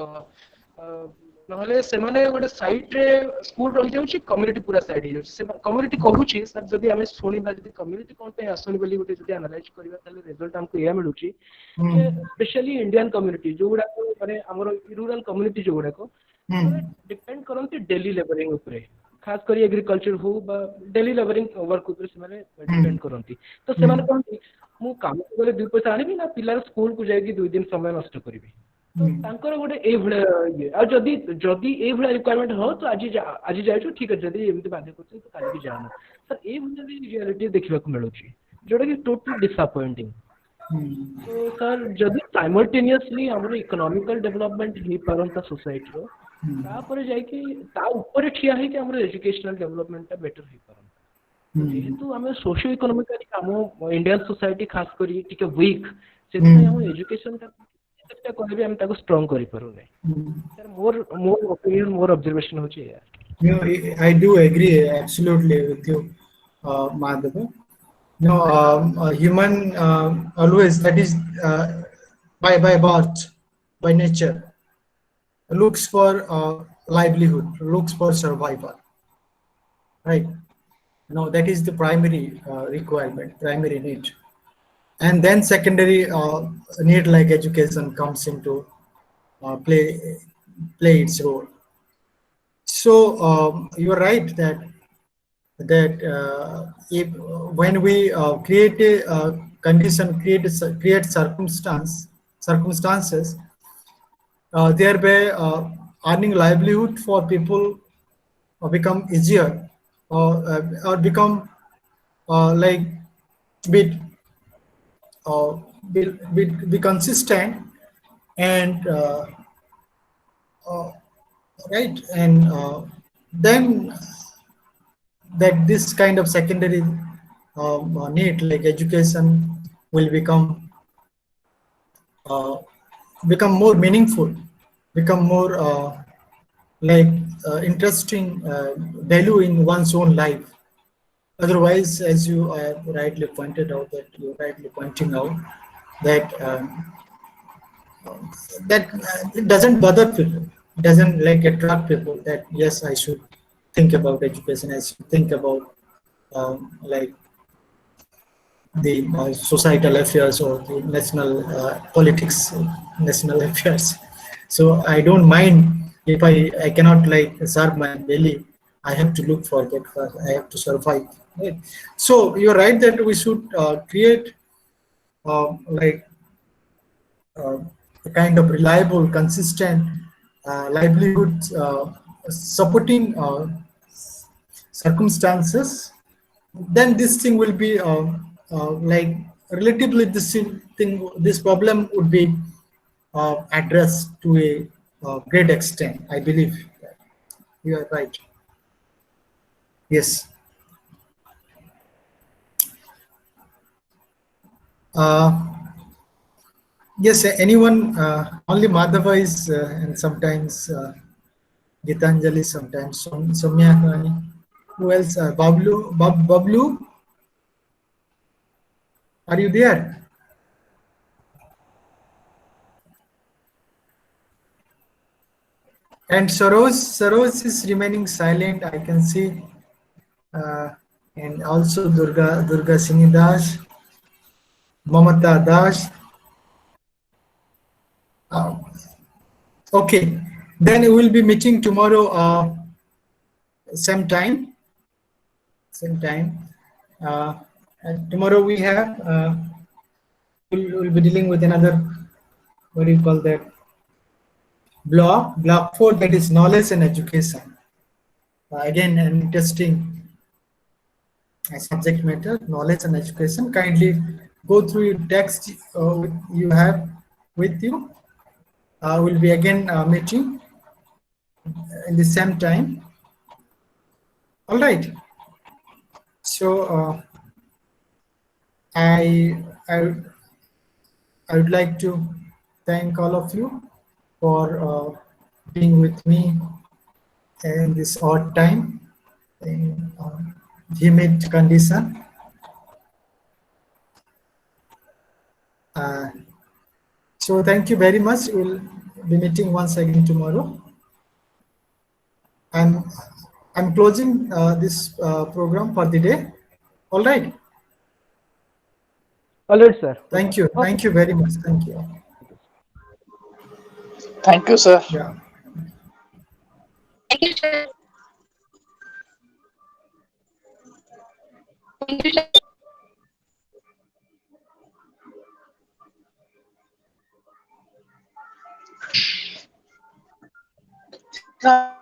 ନହେଲେ ସେମାନେ ଗୋଟେ ସାଇଡରେ ସ୍କୁଲ ରହିଯାଉଛି, କମ୍ୟୁନିଟି ପୁରା ସାଇଡ ହେଇଯାଉଛି। ସେ କମ୍ୟୁନିଟି କହୁଛି ସାର୍, ଯଦି ଆମେ ଶୁଣିବା, ଯଦି କମ୍ୟୁନିଟି କଣ ପାଇଁ ଆସୁନି ବୋଲି ଗୋଟେ ଯଦି ଆନାଲାଇଜ କରିବା, ତାହେଲେ ରେଜଲ୍ଟ ଆମକୁ ଏଇଆ ମିଳୁଛି ଯେ ସ୍ପେଶାଲି ଇଣ୍ଡିଆନ କମ୍ୟୁନିଟି ଯୋଉଗୁଡାକ ମାନେ ଆମର ରୁରାଲ କମ୍ୟୁନିଟି ଯୋଉଗୁଡାକ, ସେମାନେ ଡିପେଣ୍ଡ କରନ୍ତି ଡେଲି ଲେବରିଂ ଉପରେ, ଖାସ କରି ଏଗ୍ରିକଲଚର ହଉ ବା ଡେଲି ଲେବରିଂ ୱାର୍କ ଉପରେ ସେମାନେ ଡିପେଣ୍ଡ କରନ୍ତି। ତ ସେମାନେ କହନ୍ତି ମୁଁ କାମକୁ ଗଲେ 2 ପଇସା ଆଣିବି ନା ପିଲାର ସ୍କୁଲକୁ ଯାଇକି 2 ଦିନ ସମୟ ନଷ୍ଟ କରିବି। ତ ତାଙ୍କର ଗୋଟେ ଏଇଭଳିଆ ଇଏ। ଆଉ ଯଦି ଯଦି ଏଇଭଳିଆ ରିକ୍ୱାରମେଣ୍ଟ ହଉ ତ ଆଜି ଯାଇଛୁ ଠିକ ଅଛି, ଯଦି ଏମିତି ବାଧ୍ୟ କରୁଛନ୍ତି ତ କାଲିକି ଯାଆନା। ସାର୍ ଏଇଭଳିଆ ବି ରିଆଲିଟି ଦେଖିବାକୁ ମିଳୁଛି, ଯୋଉଟା କି ଟୋଟାଲି ଡିସଆପଏଣ୍ଟିଂ। ତ ସାର୍ ଯଦି ସାଇମଲଟେନିୟସଲି ଆମର ଇକୋନୋମିକାଲ ଡେଭଲପମେଣ୍ଟ ହେଇପାରନ୍ତା ସୋସାଇଟିର, ତାପରେ ଯାଇକି ତା ଉପରେ ଠିଆ ହେଇକି ଆମର ଏଜୁକେଶନାଲ ଡେଭଲପମେଣ୍ଟଟା ବେଟର ହେଇପାରନ୍ତା। ତ ଯେହେତୁ ଆମେ ସୋସିଓ ଇକୋନୋମିକାଲି ଆମ ଇଣ୍ଡିଆନ ସୋସାଇଟି ଖାସ କରି ଟିକେ ୱିକ୍, ସେଥିପାଇଁ ଆମ ଏଜୁକେଶନଟା ଯେତେଟା କହିବେ ଆମେ ତାକୁ ଷ୍ଟ୍ରଙ୍ଗ କରିପାରୁନେ। ସାର୍ ମୋର ଓପିନିଅନ, ମୋର ଅବଜରଭେସନ ହଉଛି ଏଇଆ। I do agree absolutely with you, Madhava. Human always, that is by birth, by nature, looks for livelihood, looks for survival, right? That is the primary requirement, primary need, and then secondary need like education comes into play its role. So you're right that if when we create a condition, create circumstances, thereby earning livelihood for people become easier, or become like bit be consistent, and right, and then that this kind of secondary need like education will uh, become more meaningful, become more like interesting value in one's own life. Otherwise, as you rightly pointed out, that you're rightly pointing out that it doesn't bother people, it doesn't like attract people, that yes, I should think about education, I should think about like the societal affairs or the national politics, national affairs. So I don't mind if I cannot like serve my belly. I have to look for that first. I have to survive. Right? So you're right that we should create like a kind of reliable, consistent livelihood supporting circumstances. Then this thing will be like relatively this problem would be addressed to a great extent. I believe you are right. Yes. Yes, anyone, only Madhava is, and sometimes Gitanjali, sometimes Somya Kani. Who else? Bablu, are you there? And Saroj is remaining silent, I can see. And also Durga Singh Das, Mamata Das. Okay, then we will be meeting tomorrow, same time. Same time. And tomorrow we have, we'll be dealing with another, what do you call that? block 4, that is knowledge and education. Again, an interesting subject matter, knowledge and education. Kindly go through your text you have with you. We'll be again meeting in the same time. All right. So I would like to thank all of you for being with me in this odd time in humid condition. So thank you very much. We'll be meeting once again tomorrow. I'm closing this program for the day. All right. All right, sir. Thank you. Thank you very much. Thank you. Thank you, sir. Yeah. Thank you, sir. Thank you, sir. Sir.